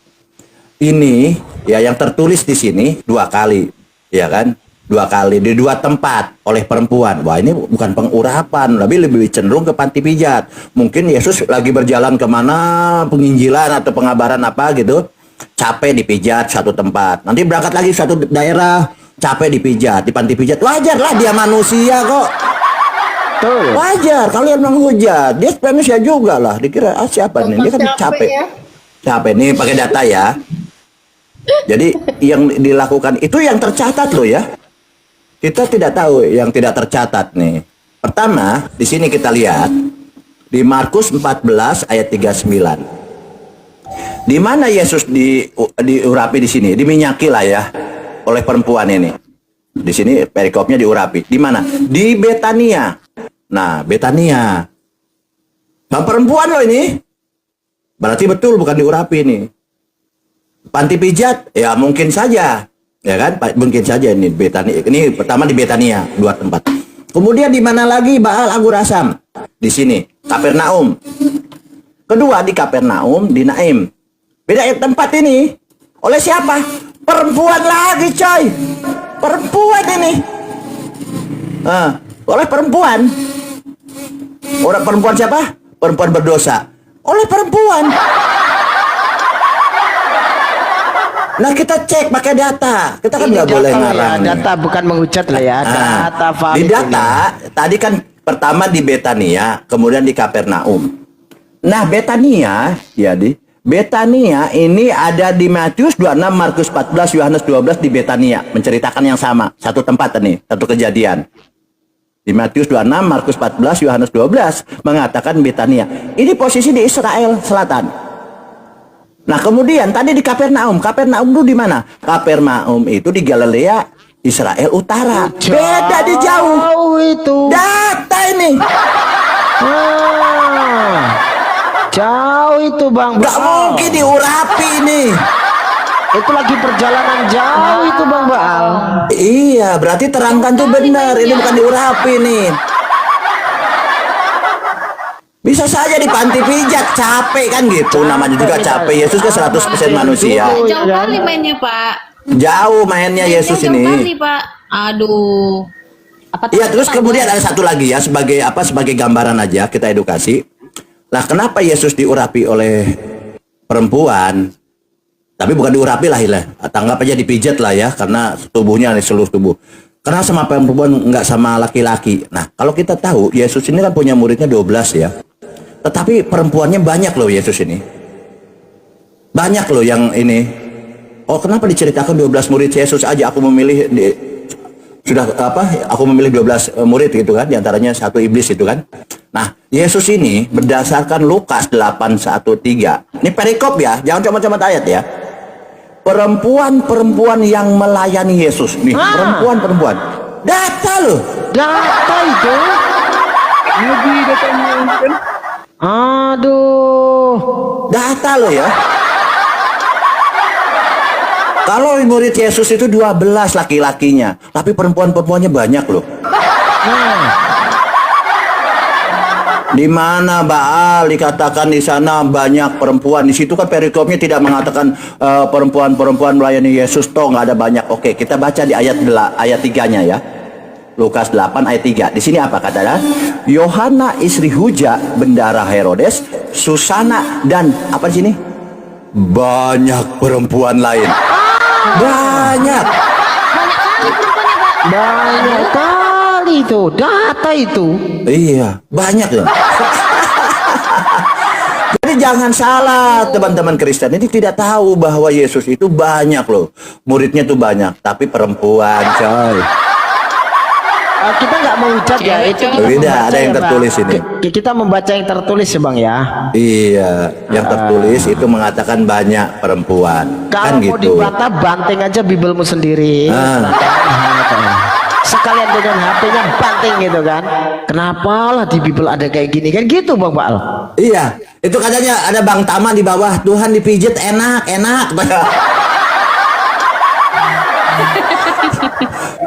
ini ya, yang tertulis di sini 2 kali, ya kan? 2 kali di 2 tempat oleh perempuan. Wah, ini bukan pengurapan, lebih cenderung ke panti pijat. Mungkin Yesus lagi berjalan kemana, penginjilan atau pengabaran apa gitu, capek dipijat satu tempat. Nanti berangkat lagi satu daerah, capek dipijat di panti pijat. Wajar lah, dia manusia kok. Tuh. Wajar, kalian menghujat. Dia manusia juga lah. Dikira siapa nih? Dia kan capek. Ya. Capek nih, pakai data ya. Jadi yang dilakukan itu yang tercatat loh ya. Kita tidak tahu yang tidak tercatat nih. Pertama, di sini kita lihat di Markus 14 ayat 39. Di mana Yesus diurapi di sini? Diminyaki lah ya oleh perempuan ini. Di sini perikopnya diurapi. Di mana? Di Betania. Nah, Betania. Nah, perempuan loh ini. Berarti betul bukan diurapi ini. Panti pijat? Ya mungkin saja. Ya kan? Mungkin saja ini Betania. Ini pertama di Betania, 2 tempat. Kemudian di mana lagi? Baal Agur Asam. Di sini, Kapernaum. Kedua di Kapernaum, di Naim. Beda tempat ini. Oleh siapa? Perempuan lagi, coy. Perempuan ini. Oleh perempuan. Orang perempuan siapa? Perempuan berdosa. Oleh perempuan. Nah, kita cek pakai data. Kita kan nggak boleh ngarang. Ya, data bukan menghujat lah ya. Data valid. Di data tadi kan pertama di Betania, kemudian di Kapernaum. Nah, Betania ya Betania ini ada di Matius 26, Markus 14, Yohanes 12 di Betania, menceritakan yang sama, satu tempat nih, satu kejadian. Di Matius 26, Markus 14, Yohanes 12 mengatakan Betania. Ini posisi di Israel Selatan. Nah, kemudian tadi di Kapernaum. Kapernaum itu di mana? Kapernaum itu di Galilea, Israel Utara. Beda di jauh. Itu. Data ini. Jauh itu Bang Nggak Baal. mungkin diurapi nih. Itu lagi perjalanan jauh itu Bang Baal. Iya, berarti terangkan tuh benar. Ini bukan diurapi nih. Bisa saja di panti pijat, capek kan gitu. Namanya juga capek. Yesus kan 100% manusia. Jauh kali mainnya, Pak. Jauh mainnya Yesus Jauh ini. kali, Pak. Aduh. Apa Iya, terus kemudian ada satu lagi ya, sebagai apa? Sebagai gambaran aja kita edukasi. Lah, kenapa Yesus diurapi oleh perempuan? Tapi bukan diurapi lah, tanggap aja dipijat lah ya, karena tubuhnya seluruh tubuh. Karena sama perempuan nggak sama laki-laki. Nah, kalau kita tahu Yesus ini kan punya muridnya 12 ya. Tetapi perempuannya banyak loh Yesus ini. Banyak loh yang ini. Oh, kenapa diceritakan 12 murid Yesus aja? Aku memilih aku memilih 12 murid gitu kan, diantaranya satu iblis itu kan. Nah, Yesus ini berdasarkan Lukas 8:1-3. Ini perikop ya, jangan comot-comot ayat ya. Perempuan-perempuan yang melayani Yesus nih, perempuan-perempuan. Data loh. Data itu. Lagi datangnya kan. Aduh. Data loh ya. Kalau murid Yesus itu 12 laki-lakinya, tapi perempuan-perempuannya banyak loh. Di mana Baal dikatakan di sana banyak perempuan. Di situ kan perikopnya tidak mengatakan perempuan-perempuan melayani Yesus toh nggak ada banyak. Oke, kita baca di ayat 3-nya ya. Lukas 8 ayat 3. Di sini apa katanya? Yohana istri Huja bendara Herodes, Susana dan apa di sini? Banyak perempuan lain. Banyak. Banyak kali itu. Data itu. Iya, banyak loh. Jadi jangan salah teman-teman Kristen ini tidak tahu bahwa Yesus itu banyak loh. Muridnya tuh banyak, tapi perempuan coy. Kita nggak mau ucap ya itu. Beda, ada yang tertulis ini. Kita membaca yang tertulis ya Bang ya. Iya, yang tertulis itu mengatakan banyak perempuan. Kalau Kan mau gitu. dibantah, banting aja Bibelmu sendiri. Sekalian dengan HP-nya banting gitu kan. Kenapa lah di Bibel ada kayak gini kan gitu Bang Baal. Iya, itu katanya ada Bang Tama di bawah. Tuhan dipijit enak.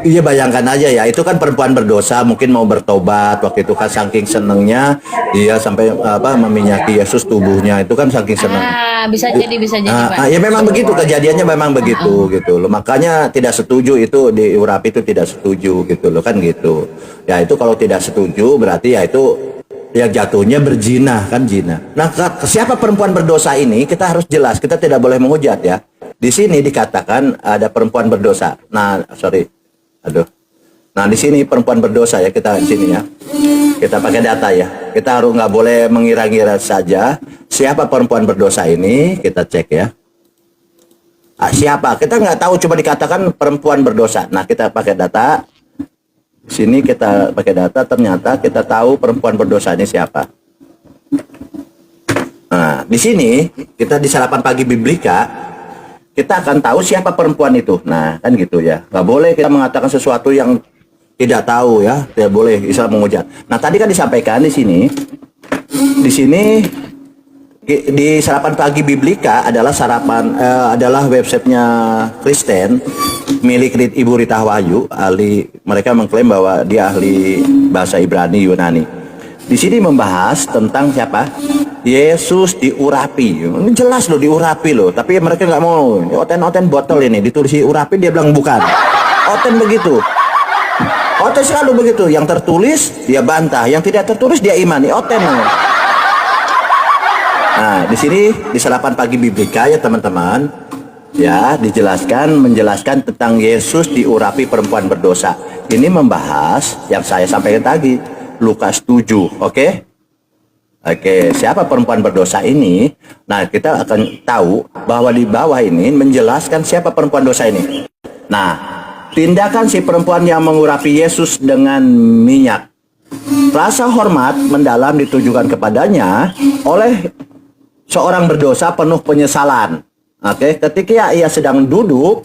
Iya, bayangkan aja ya, itu kan perempuan berdosa mungkin mau bertobat waktu itu kan saking senengnya dia sampai meminyaki Yesus tubuhnya itu kan saking seneng. Bisa jadi Pak. Ya memang begitu kejadiannya memang begitu gitu loh. Makanya tidak setuju itu diurapi itu tidak setuju gitu loh kan gitu. Ya itu kalau tidak setuju berarti ya itu yang jatuhnya berzina kan zina. Nah, siapa perempuan berdosa ini kita harus jelas, kita tidak boleh menghujat ya. Di sini dikatakan ada perempuan berdosa. Nah, di sini perempuan berdosa ya, kita di sini ya. Kita pakai data ya. Kita harus nggak boleh mengira-ngira saja. Siapa perempuan berdosa ini? Kita cek ya. Siapa? Kita nggak tahu, coba dikatakan perempuan berdosa. Nah, kita pakai data. Sini kita pakai data, ternyata kita tahu perempuan berdosa ini siapa. Nah, di sini kita di Sarapan Pagi Biblika kita akan tahu siapa perempuan itu. Nah, kan gitu ya. Nggak boleh kita mengatakan sesuatu yang tidak tahu ya. Tidak boleh Islam menghujat. Nah, tadi kan disampaikan di sini di Sarapan Pagi Biblika adalah adalah websitenya Kristen milik Ibu Rita Wahyu. Mereka mengklaim bahwa dia ahli bahasa Ibrani Yunani. Di sini membahas tentang siapa? Yesus diurapi. Ini jelas loh diurapi loh, tapi mereka nggak mau. Ini oten botol ini ditulis diurapi, dia bilang bukan. Oten begitu. Oten selalu begitu. Yang tertulis dia bantah, yang tidak tertulis dia imani. Oten. Nah, di sini di Sarapan Pagi Biblika ya teman-teman, ya menjelaskan tentang Yesus diurapi perempuan berdosa. Ini membahas yang saya sampaikan tadi, Lukas 7, oke? Oke, siapa perempuan berdosa ini? Nah, kita akan tahu bahwa di bawah ini menjelaskan siapa perempuan dosa ini. Nah, tindakan si perempuan yang mengurapi Yesus dengan minyak. Rasa hormat mendalam ditujukan kepadanya oleh seorang berdosa penuh penyesalan. Oke, ketika ia sedang duduk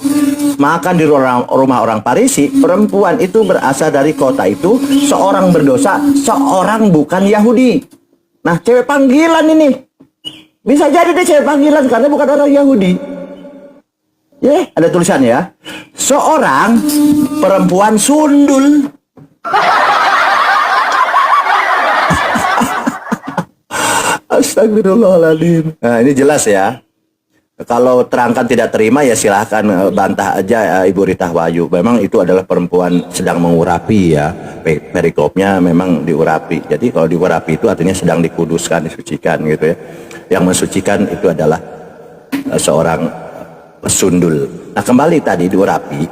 makan di rumah orang Parisi, perempuan itu berasal dari kota itu, seorang berdosa, seorang bukan Yahudi. Nah, cewek panggilan ini. Bisa jadi dia cewek panggilan karena bukan orang Yahudi. Ya, ada tulisan ya. Seorang perempuan sundul. Astagfirullahaladzim. Nah, ini jelas ya. Kalau terangkan tidak terima ya silahkan bantah aja Ibu Rita Wahyu. Memang itu adalah perempuan sedang mengurapi ya. Perikopnya memang diurapi. Jadi kalau diurapi itu artinya sedang dikuduskan, disucikan gitu ya. Yang mensucikan itu adalah seorang sundul. Nah kembali tadi diurapi.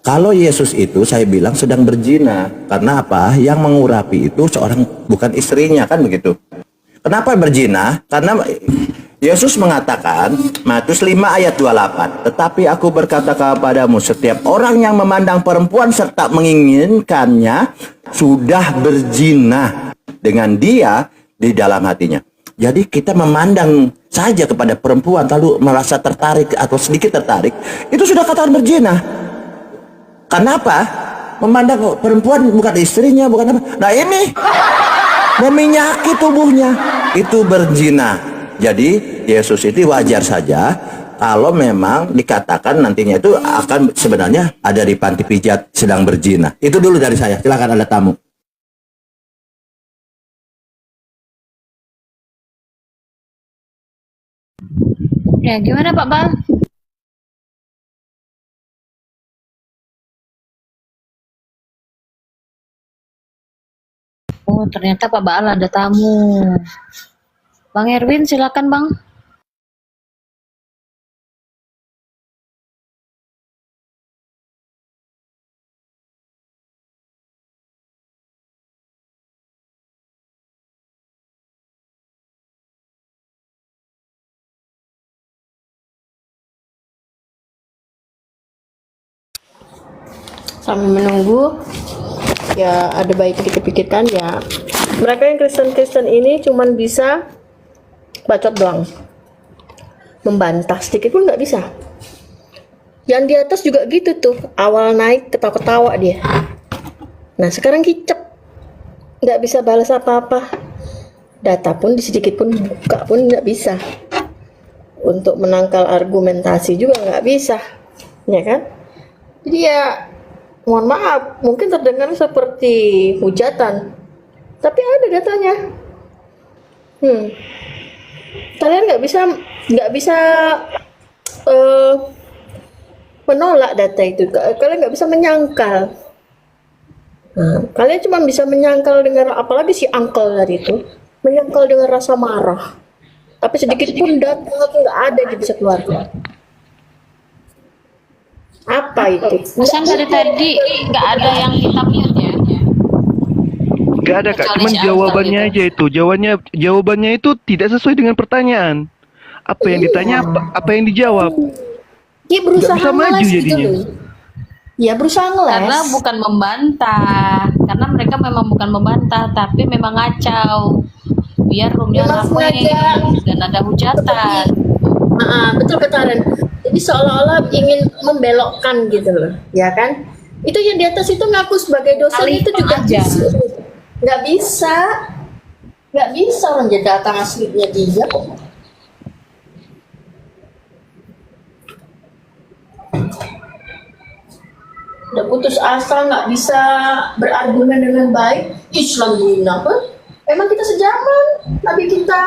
Kalau Yesus itu saya bilang sedang berzina. Karena apa? Yang mengurapi itu seorang bukan istrinya kan begitu. Kenapa berzina? Karena Yesus mengatakan, Matius 5 ayat 28, tetapi aku berkata kepadamu, setiap orang yang memandang perempuan serta menginginkannya, sudah berzina dengan dia di dalam hatinya. Jadi kita memandang saja kepada perempuan, lalu merasa tertarik atau sedikit tertarik, itu sudah katakan berzina. Kenapa? Memandang perempuan bukan istrinya, bukan apa. Nah ini, meminyaki tubuhnya, itu berzina. Jadi Yesus itu wajar saja kalau memang dikatakan nantinya itu akan sebenarnya ada di panti pijat sedang berzina. Itu dulu dari saya. Silakan ada tamu. Ya, gimana Pak Bal? Oh, ternyata Pak Baal ada tamu. Bang Erwin, silakan Bang. Sambil menunggu, ya ada baiknya kita pikirkan ya. Mereka yang Kristen-Kristen ini cuman bisa bacot doang, membantah sedikit pun nggak bisa. Yang di atas juga gitu tuh, awal naik ketawa-ketawa dia, nah sekarang kicep, nggak bisa balas apa-apa, data pun sedikit pun buka pun nggak bisa, untuk menangkal argumentasi juga nggak bisa, ya kan? Jadi ya mohon maaf, mungkin terdengar seperti hujatan, tapi ada datanya. Kalian nggak bisa menolak data itu. Kalian nggak bisa menyangkal. Kalian cuma bisa menyangkal dengan, apalagi si uncle tadi itu, menyangkal dengan rasa marah. Tapi sedikit pun data nggak ada yang bisa keluar. Apa itu? Pesan dari tadi nggak ada yang hitam ya? Gak ada Kak, cuman jawabannya aja itu. Jawabannya itu tidak sesuai dengan pertanyaan. Apa yang ditanya, apa yang dijawab. Dia berusaha bisa maju ngeles gitu jadinya. loh. Ya berusaha ngeles. Karena bukan membantah. Karena mereka memang bukan membantah, tapi memang ngacau. Biar roomnya Memang ramai sengaja. dan ada hujatan. Betul kata Ren. Jadi seolah-olah ingin membelokkan gitu loh, ya kan? Itu yang di atas itu ngaku sebagai dosen itu juga aja. nggak bisa orang jadi data aslinya dia. Udah putus asa, nggak bisa berargumen dengan baik. Islam ini apa? Emang kita sejaman? Nabi kita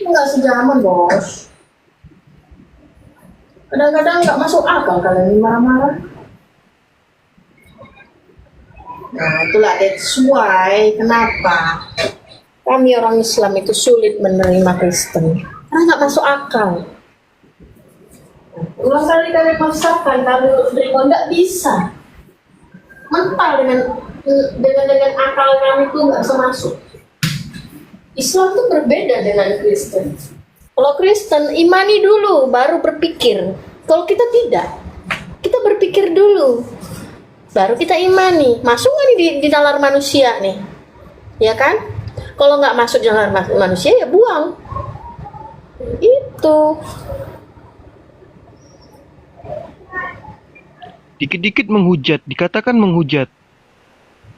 nggak sejaman, bos. Kadang-kadang nggak masuk akal kalian ini marah-marah. Nah, itulah that's why kenapa kami orang Islam itu sulit menerima Kristen. Karena nggak masuk akal. Ulang kali kalian maksakan, kalau terima nggak bisa. Mental dengan akal kami itu nggak bisa masuk. Islam itu berbeda dengan Kristen. Kalau Kristen imani dulu baru berpikir. Kalau kita tidak, kita berpikir dulu baru kita imani. Masuk nggak nih di nalar manusia nih, ya kan? Kalau nggak masuk di nalar manusia ya buang. Itu Dikit-dikit menghujat, dikatakan menghujat.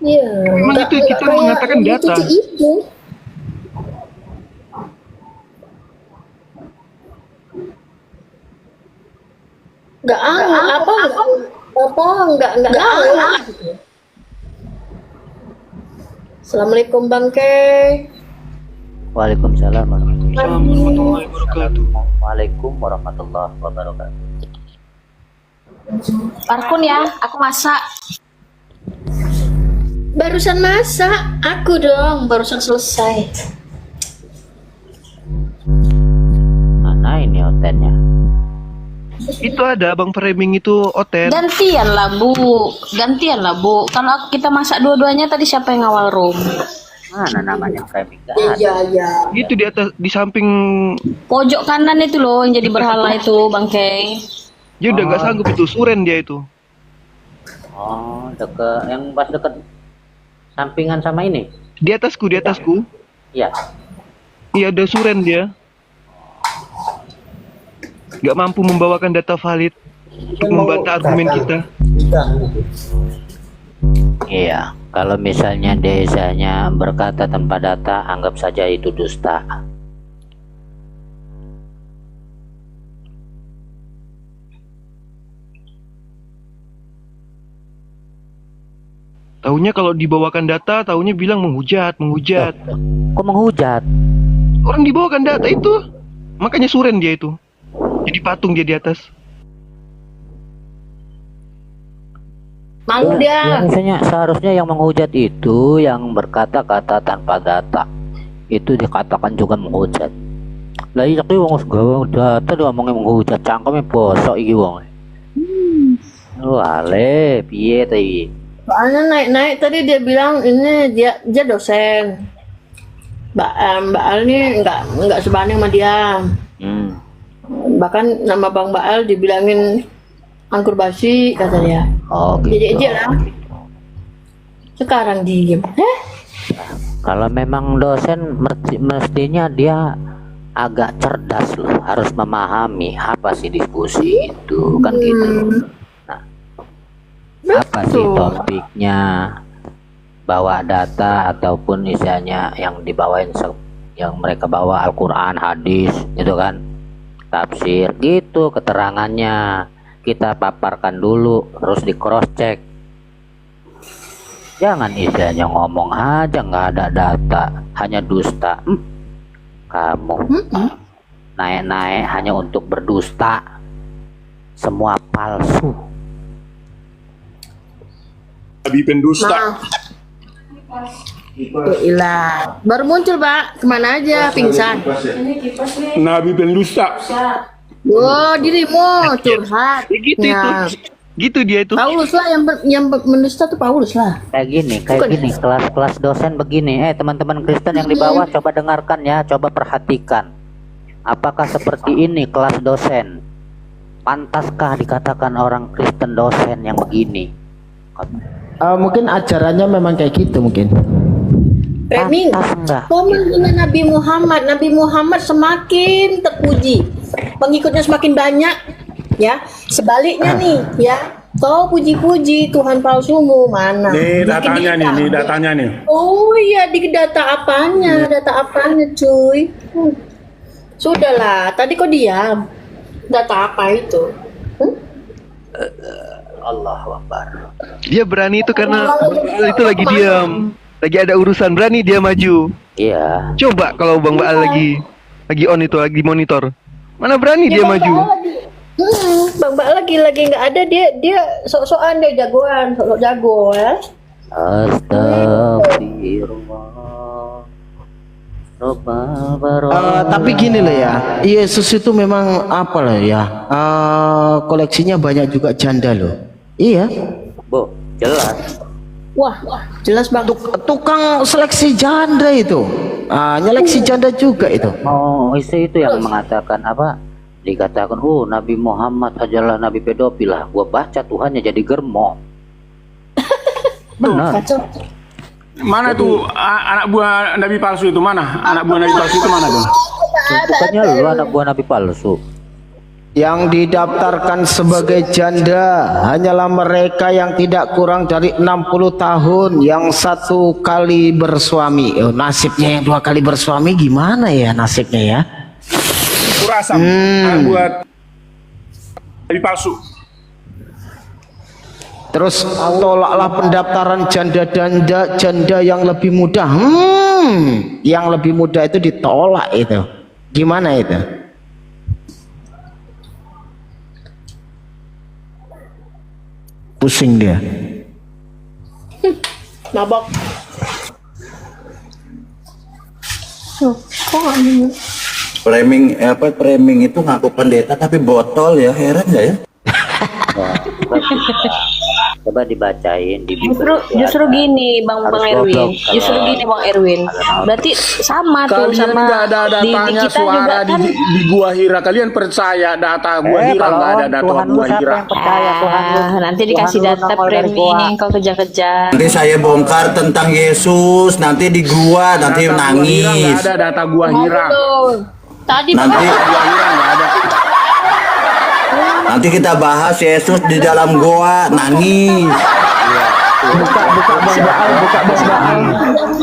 Iya. Memang nggak- itu nggak kita kayak mengatakan Ibu data. Cici itu. Nggak gitu. Assalamualaikum Bang Kay. Waalaikumsalam Warahmatullahi wabarakatuh. Waalaikum warahmatullahi wabarakatuh. Parkun ya, aku masak. Barusan masak, aku dong barusan selesai. Mana ini hotelnya? Itu ada Bang Framing itu oten. Gantian lah bu. Kalau kita masak dua-duanya tadi siapa yang ngawal room? Mana namanya framing? Gak ada. Iya. Itu di atas, di samping. Pojok kanan itu loh yang jadi berhala itu Bang Kay. Dia udah nggak sanggup itu, suren dia itu. Oh, deket yang pas deket sampingan sama ini. Di atasku. Iya. Iya, ada suren dia. Nggak mampu membawakan data valid untuk membantah argumen kita. Iya. Kalau misalnya desanya berkata tanpa data, anggap saja itu dusta. Taunya kalau dibawakan data, taunya bilang menghujat. Kok menghujat? Orang dibawakan data itu, makanya suren dia itu. Jadi patung dia di atas. Malu dia. Misalnya seharusnya yang menghujat itu yang berkata-kata tanpa data. Itu dikatakan juga menghujat. Lah iya ki wong gawe data diomongin menghujat, cangkeme bosok iki wong. Wale, piye ta iki? Soalnya naik tadi dia bilang ini dia dosen. Mbak Al ini nggak sebanding sama dia. Bahkan nama Bang Mbak Al dibilangin angkur basi kata dia. Oh gitu. Jadi lah. Sekarang diem. Kalau memang dosen mestinya dia agak cerdas loh, harus memahami apa sih diskusi itu kan gitu. Nah, apa sih topiknya? Bawa data ataupun misalnya yang dibawain yang mereka bawa Al-Qur'an, hadis gitu kan. Tafsir gitu keterangannya. Kita paparkan dulu terus di cross check. Jangan istilahnya ngomong aja nggak ada data, hanya dusta. Kamu naik-naik hanya untuk berdusta, semua palsu. Nabi pendusta. Ilah, baru muncul Pak, kemana aja pingsan? Nabi pendusta. Wow, dirimu curhat. Gitu gitu dia itu. Paulus lah yang mendusta tuh Paulus lah. Kayak gini, kelas-kelas dosen begini. Teman-teman Kristen yang di bawah coba dengarkan ya, coba perhatikan. Apakah seperti ini kelas dosen? Pantaskah dikatakan orang Kristen dosen yang begini? Mungkin ajarannya memang kayak gitu mungkin. Framing, komen dengan Nabi Muhammad semakin terpuji, pengikutnya semakin banyak, ya. Sebaliknya nih, ya, kau puji-puji Tuhan palsumu mana? Nih datanya nih. Oh iya, di data apanya, cuy? Sudahlah, tadi kok diam? Data apa itu? Allahu Akbar. Dia berani itu karena itu lagi diam. Lagi ada urusan, berani dia maju. Iya. Coba kalau Bang Baal lagi on itu, lagi monitor. Mana berani dia maju. Bang Baal lagi nggak ada, dia sok-sokan dia jagoan, sok jago ya. Astagfirullah. Tapi gini loh ya, Yesus itu memang apa loh ya, koleksinya banyak juga janda loh. Iya. Bu, jelas. Wah, jelas Bang. Tukang seleksi janda itu, nyeleksi janda juga itu. Oh, itu yang mengatakan apa? Dikatakan, Nabi Muhammad adalah nabi pedofil lah. Gua baca Tuhannya jadi germo. Benar. Mana tuh anak buah nabi palsu itu mana? Anak buah nabi palsu itu mana tuh? Bukannya lu anak buah nabi palsu. Yang didaftarkan sebagai janda hanyalah mereka yang tidak kurang dari 60 tahun yang 1 kali bersuami. Oh, nasibnya yang 2 kali bersuami gimana ya nasibnya ya? Kurasam buat jadi palsu. Terus tolaklah pendaftaran janda yang lebih muda. Yang lebih muda itu ditolak itu. Gimana itu? Pusing dia. Mabok. Kok nggak minum? Framing itu ngaku pendeta tapi botol ya, heran nggak ya? Coba dibacain di Justru gini Bang Erwin. Justru gini Bang Erwin. Berarti sama tuh Kalian sama nggak ada di datanya kita juga suara kan. di Gua Hira. Kalian percaya data Gua Hira? Nggak ada data Gua Hira. Nanti dikasih data framing kau kejar-kejar. Nanti saya bongkar tentang Yesus, nanti di gua, nanti Data Gua Hira nangis. nggak ada data Gua Hira. Tadi Nanti Gua Hira nggak ada. nanti kita bahas Yesus di dalam goa, nangis. Buka Baal.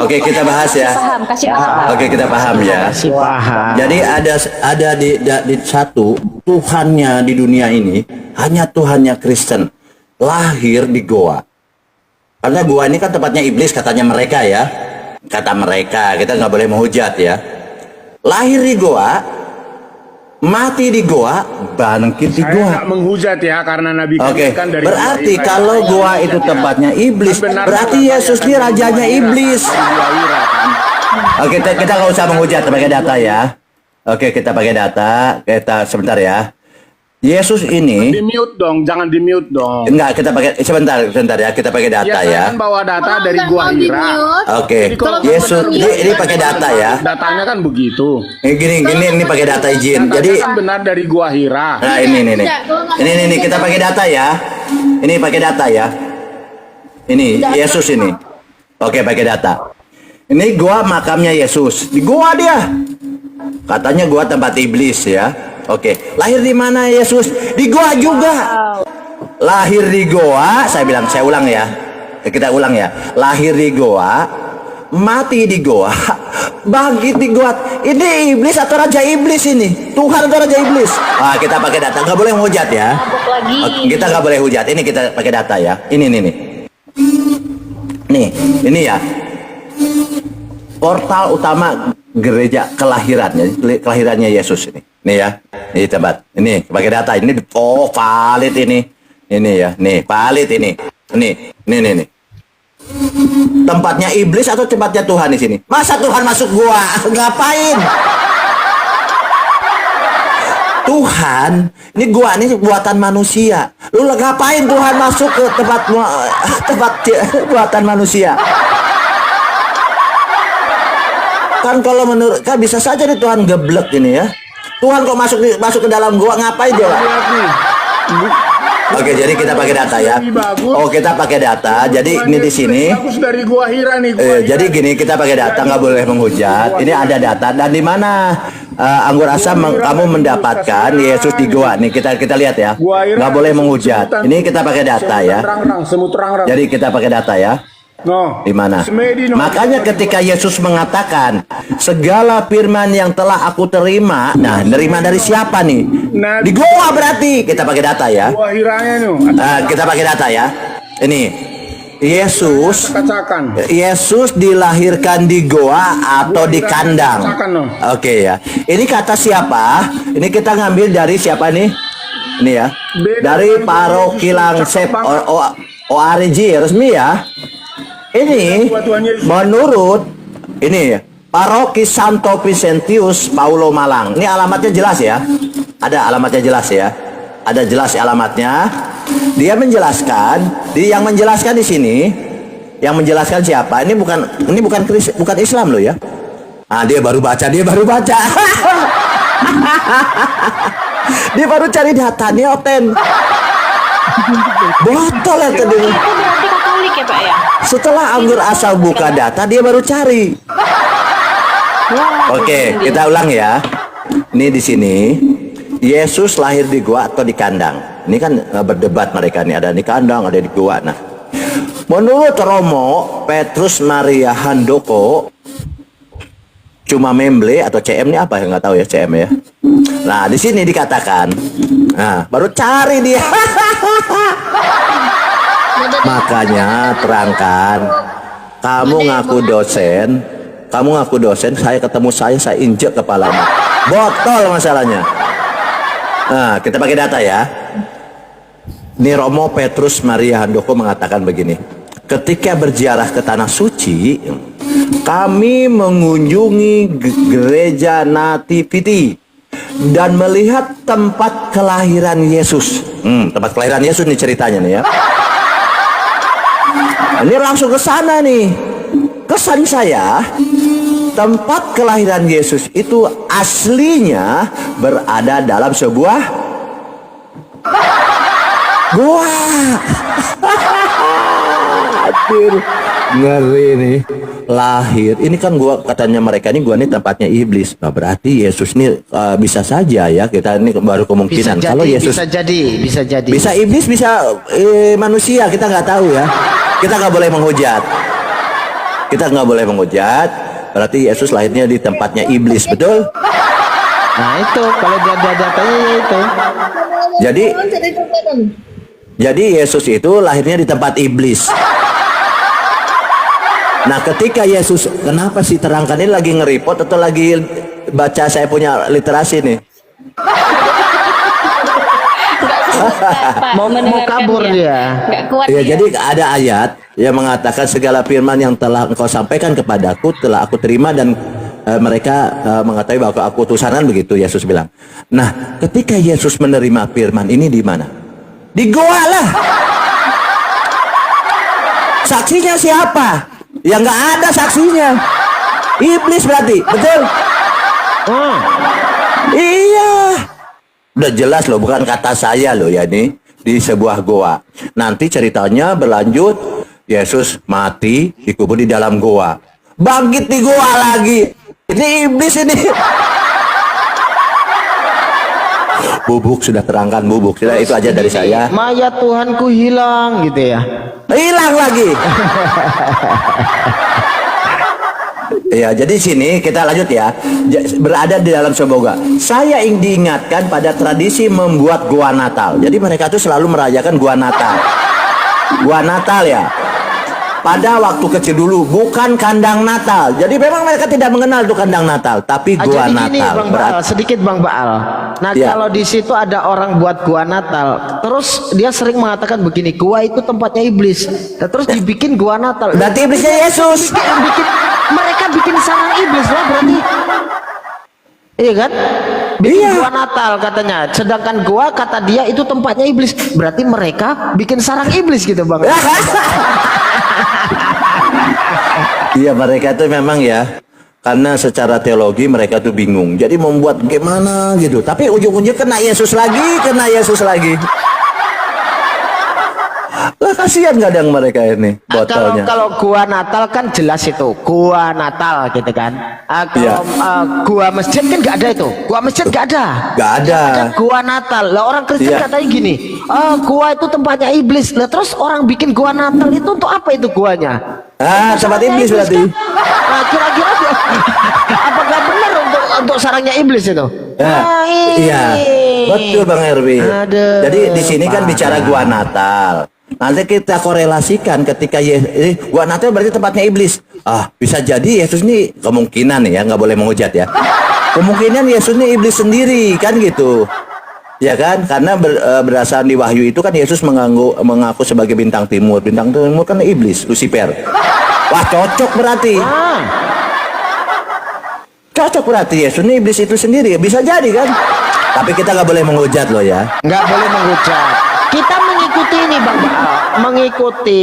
Oke, kita bahas ya. Paham, kasih paham. Oke, kita paham ya. Si paham. Jadi ada di satu Tuhannya di dunia ini hanya Tuhannya Kristen, lahir di goa. Karena goa ini kan tempatnya iblis katanya mereka ya. Kata mereka, kita nggak boleh menghujat ya. Lahir di goa, mati di goa, bangkit di Saya goa. nggak menghujat ya karena Nabi Oke, kan dari berarti Gua Hira. kalau goa itu tempatnya iblis, Benar berarti juga, Yesus kan ini dari rajanya Gua Hira. iblis. Gua Hira kan. Oke, kita nggak usah menghujat pakai data ya. Oke, kita pakai data. Kita sebentar ya. Yesus ini Di mute dong, jangan di mute dong. enggak, kita pakai sebentar ya. Kita pakai data Ya, saya ya. kan bawa data dari Gua Hira. Oke, kalau Yesus ini pakai data ya. Datanya kan begitu. Ini pakai data izin. Datanya Jadi kan benar dari Gua Hira. nah ini kita pakai data ya. Ini pakai data ya. Ini Yesus ini. Oke, pakai data. Ini gua makamnya Yesus. Di gua dia. Katanya gua tempat iblis ya. Oke, lahir di mana Yesus? Di goa juga. Lahir di goa, saya ulang ya. Kita ulang ya. Lahir di goa, mati di goa, bangkit di goa. Ini iblis atau raja iblis ini? Tuhan atau raja iblis? Ah, kita pakai data, nggak boleh hujat ya. Oke, kita nggak boleh hujat. Ini kita pakai data ya. Ini nih. Ini ya. Portal utama gereja kelahirannya Yesus ini. Nih ya. Ini tempat. Ini pakai data. Ini valid ini. Ini ya. Nih, valid ini. Nih. Tempatnya iblis atau tempatnya Tuhan di sini? Masa Tuhan masuk gua? Ngapain? Tuhan, ini gua ini buatan manusia. Lu ngapain Tuhan masuk ke tempat buatan manusia? Kan kalau menurut kan bisa saja nih Tuhan geblek ini ya. Tuhan kok masuk ke dalam gua ngapain dia? Lihat nih. Oke, jadi kita pakai data ya. Oh, kita pakai data. Jadi ini di sini. Bagus dari Gua Hira nih. Gua Hira. Jadi gini, kita pakai data, nggak boleh menghujat. Ini ada data dan di mana Anggur Asam kamu mendapatkan Yesus di gua nih, kita lihat ya. Nggak boleh menghujat. Ini kita pakai data ya. Semut terang-terang. Jadi kita pakai data ya. No. Di mana? Semedi, no. Makanya ketika Yesus mengatakan segala firman yang telah aku terima, nah nerima dari siapa nih? Nah, Di gua berarti. Kita pakai data ya. Gua Hiranya nih. Kita pakai data ya. Ini Yesus Kacakan. Yesus dilahirkan di goa atau di kandang. Kacakan, no. Oke ya. Ini kata siapa? Ini kita ngambil dari siapa nih? Ini ya. Dari Paroki Langsep ORG resmi ya. Ini menurut ini Paroki Santo Vicentius Paulo Malang. Ini alamatnya jelas ya. Ada alamatnya jelas ya. Ada jelas alamatnya. Dia menjelaskan, yang menjelaskan di sini, yang menjelaskan siapa? Ini bukan Islam loh ya. Ah, dia baru baca. Dia baru cari data nih oten. Botol ya tadi. Itu berarti Katolik ya Pak ya? Setelah Anggur Asal buka data, dia baru cari. Oke, kita ulang ya. Ini di sini Yesus lahir di gua atau di kandang? Ini kan berdebat mereka nih, ada di kandang, ada di gua. Nah, menurut Romo Petrus Maria Handoko, cuma memble atau CM ini apa ya, nggak tahu ya CM ya. Nah, di sini dikatakan, nah baru cari dia. Makanya terangkan, kamu ngaku dosen, saya ketemu saya injek kepalamu. Botol masalahnya. Nah, kita pakai data ya. Ini Romo Petrus Maria Handoko mengatakan begini. Ketika berziarah ke tanah suci, kami mengunjungi gereja Nativity dan melihat tempat kelahiran Yesus. Tempat kelahiran Yesus nih ceritanya nih ya. Ini langsung ke sana nih. Kesan saya, tempat kelahiran Yesus itu aslinya berada dalam sebuah gua. Aduh, ngeri nih. Lahir, ini kan gua, katanya mereka ini gua ini tempatnya iblis. Nah, berarti Yesus ini bisa saja ya, kita ini baru kemungkinan. Kalau Yesus bisa jadi. Bisa iblis, bisa manusia, kita nggak tahu ya. Kita nggak boleh menghujat. Berarti Yesus lahirnya di tempatnya iblis, betul? Nah itu, kalau dia datanya ya itu. Jadi Yesus itu lahirnya di tempat iblis. Nah, ketika Yesus, kenapa sih terangkan ini lagi ngeripot atau lagi baca saya punya literasi nih? Mau kabur dia. Nggak kuat Ya, dia. jadi ada ayat yang mengatakan segala firman yang telah engkau sampaikan kepadaku telah aku terima, dan mereka mengetahui bahwa aku utusan, begitu Yesus bilang. Nah, ketika Yesus menerima firman ini di mana? Di goa lah. Saksinya siapa? Ya nggak ada saksinya. Iblis berarti, betul? Iya. Udah jelas loh, bukan kata saya loh ya, nih di sebuah goa. Nanti ceritanya berlanjut, Yesus mati dikubur di dalam goa, bangkit di goa lagi. Ini iblis ini. Bubuk sudah terangkan, bubuk. Sudah, itu aja dari saya. Mayat Tuhanku hilang gitu ya. Hilang lagi. Ya, jadi sini kita lanjut ya. Berada di dalam sebuah goa. Saya ingin diingatkan pada tradisi membuat goa Natal. Jadi mereka tuh selalu merayakan goa Natal. Goa Natal ya. Pada waktu kecil dulu, bukan kandang Natal. Jadi memang mereka tidak mengenal tuh kandang Natal, tapi gua Jadi Natal. gini Bang Baal, sedikit Bang Baal. Nah, Ya. kalau di situ ada orang buat gua Natal, terus dia sering mengatakan begini, gua itu tempatnya iblis. Nah, terus dibikin gua Natal. Berarti iblisnya Yesus. Mereka bikin sarang iblis lah berarti. Iya kan? Bikin gua Natal katanya. Sedangkan gua kata dia itu tempatnya iblis. Berarti mereka bikin sarang iblis gitu Bang. Iya, mereka tuh memang ya, karena secara teologi mereka tuh bingung. Jadi membuat gimana gitu. Tapi ujung-ujungnya kena Yesus lagi. Lah, kasihan kadang mereka ini botolnya. Kalau gua Natal kan jelas itu gua Natal gitu kan. Kalau gua masjid kan nggak ada itu. Gua masjid nggak ada. Nggak ada. Ada gua Natal. Lah orang Kristen katanya gini, gua itu tempatnya iblis. Lah terus orang bikin gua Natal itu untuk apa itu guanya? Tempat iblis berarti. Nah, kira-kira apakah benar untuk sarangnya iblis itu? Iya, betul Bang Erwin. Aduh, Jadi di sini kan bicara gua Natal. Nanti kita korelasikan ketika gua Natal berarti tempatnya iblis. Bisa jadi Yesus ini kemungkinan ya, nggak boleh menghujat ya. Kemungkinan Yesus ini iblis sendiri kan gitu. Ya kan? Karena berdasarkan di Wahyu itu kan Yesus mengaku sebagai bintang timur. Bintang timur kan iblis, Lucifer. Wah, cocok berarti. Cocok berarti Yesus ini iblis itu sendiri. Bisa jadi kan? Tapi kita nggak boleh menghujat loh ya. Nggak boleh menghujat. Kita mengikuti ini Bang Baal, mengikuti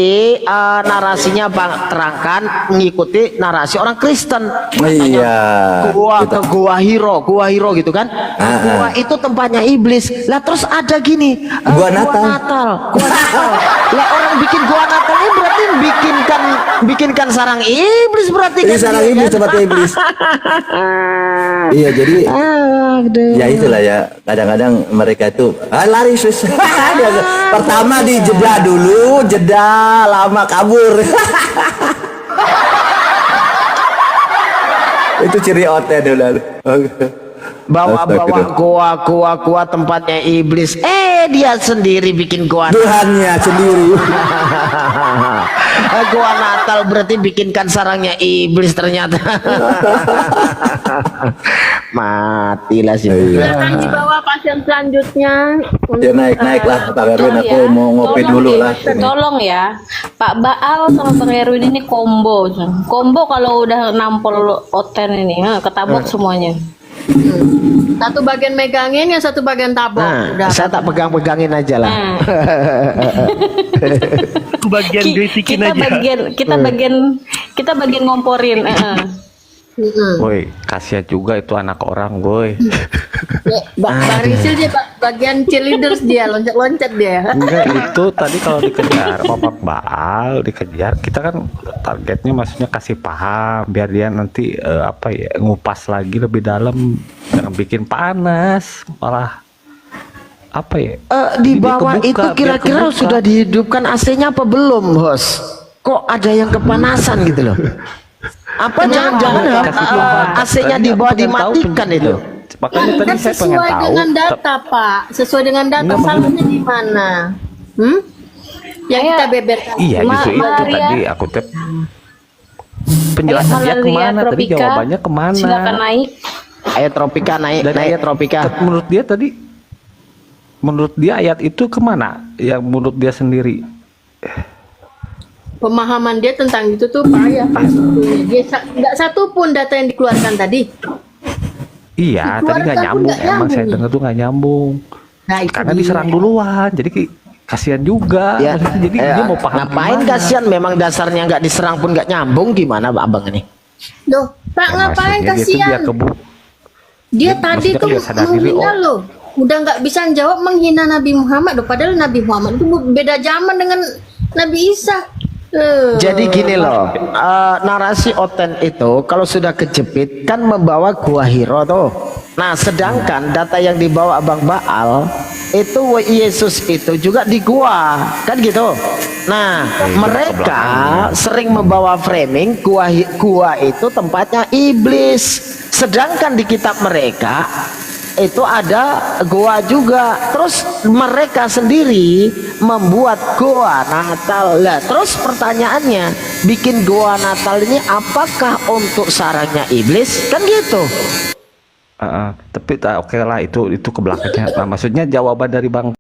narasinya Bang terangkan, mengikuti narasi orang Kristen. Iya. Gua Hiro gitu kan. Gua itu tempatnya iblis. Lah terus ada gini, Gua Natal. Gua Natal. Lah orang bikin gua Natal ini berarti bikinkan sarang iblis berarti Ini kan sarang dia, iblis kan? sobat iblis. Iya, jadi Aduh. ya itulah ya. Kadang-kadang mereka itu lari sus. Pertama dijeda dulu, jeda lama kabur. Itu ciri oten dulu. Bawa-bawa gua tempatnya iblis. Dia sendiri bikin gua. Tuhannya sendiri. Gua Natal berarti bikinkan sarangnya iblis ternyata. Matilah sih. Silakan dibawa pasien selanjutnya. Ya naik lah Pak Erwin, aku mau ngopi dulu lah. Tolong ya, Pak Baal sama Bang Erwin ini combo. Combo kalau udah nampol Oten ini, ketabok semuanya. Satu bagian megangin, yang satu bagian tabok. Udah. Saya tak pegang-pegangin aja lah. Bagian kritikin aja. Kita bagian ngomporin. Woi, kasihan juga itu anak orang, boy. Bang Rizil dia bagian cheerleaders dia, loncat-loncat dia. Enggak, itu tadi kalau dikejar Bapak Baal, dikejar, kita kan targetnya maksudnya kasih paham biar dia nanti ngupas lagi lebih dalam, jangan bikin panas, malah Di bawah itu kira-kira sudah dihidupkan AC-nya apa belum, Host? Kok ada yang kepanasan gitu loh? Apa jangan-jangan AC-nya di bawah dimatikan itu? Makanya tadi Kan saya pengen sesuai tahu. dengan data, Pak. Sesuai dengan data, salahnya di mana? Yang kita beberkan. Iya, justru itu tadi aku penjelasan dia kemana tadi, jawabannya kemana? Silakan naik. Ayo Tropika naik, naik Tropika. Menurut dia tadi, menurut dia ayat itu kemana? Yang menurut dia sendiri. Pemahaman dia tentang itu tuh payah. Dia nggak satu pun data yang dikeluarkan tadi. Iya, tadi nggak nyambung. Emang saya dengar tuh nggak nyambung. Nah, itu Karena dia. diserang duluan, jadi kasihan juga. Ya, Maksudnya, jadi dia mau paham ngapain gimana. kasihan? Memang dasarnya nggak diserang pun nggak nyambung, gimana abang ini? Loh, Pak, ngapain Maksudnya dia tuh kasihan? Dia tadi maksudnya tuh dia sadar diri, menghina loh. Udah nggak bisa jawab, menghina Nabi Muhammad loh. Padahal Nabi Muhammad itu beda zaman dengan Nabi Isa. Jadi gini loh, narasi Oten itu kalau sudah kejepit kan membawa gua Hiro tuh. Nah, sedangkan data yang dibawa Abang Baal itu Yesus itu juga di gua, kan gitu. Nah, mereka sering membawa framing gua itu tempatnya iblis. Sedangkan di kitab mereka itu ada goa juga. Terus mereka sendiri membuat goa Natal lah. Terus pertanyaannya, bikin goa Natal ini apakah untuk sarangnya iblis? Kan gitu. Tapi oke lah, itu ke belakangnya. Nah, maksudnya jawaban dari Bang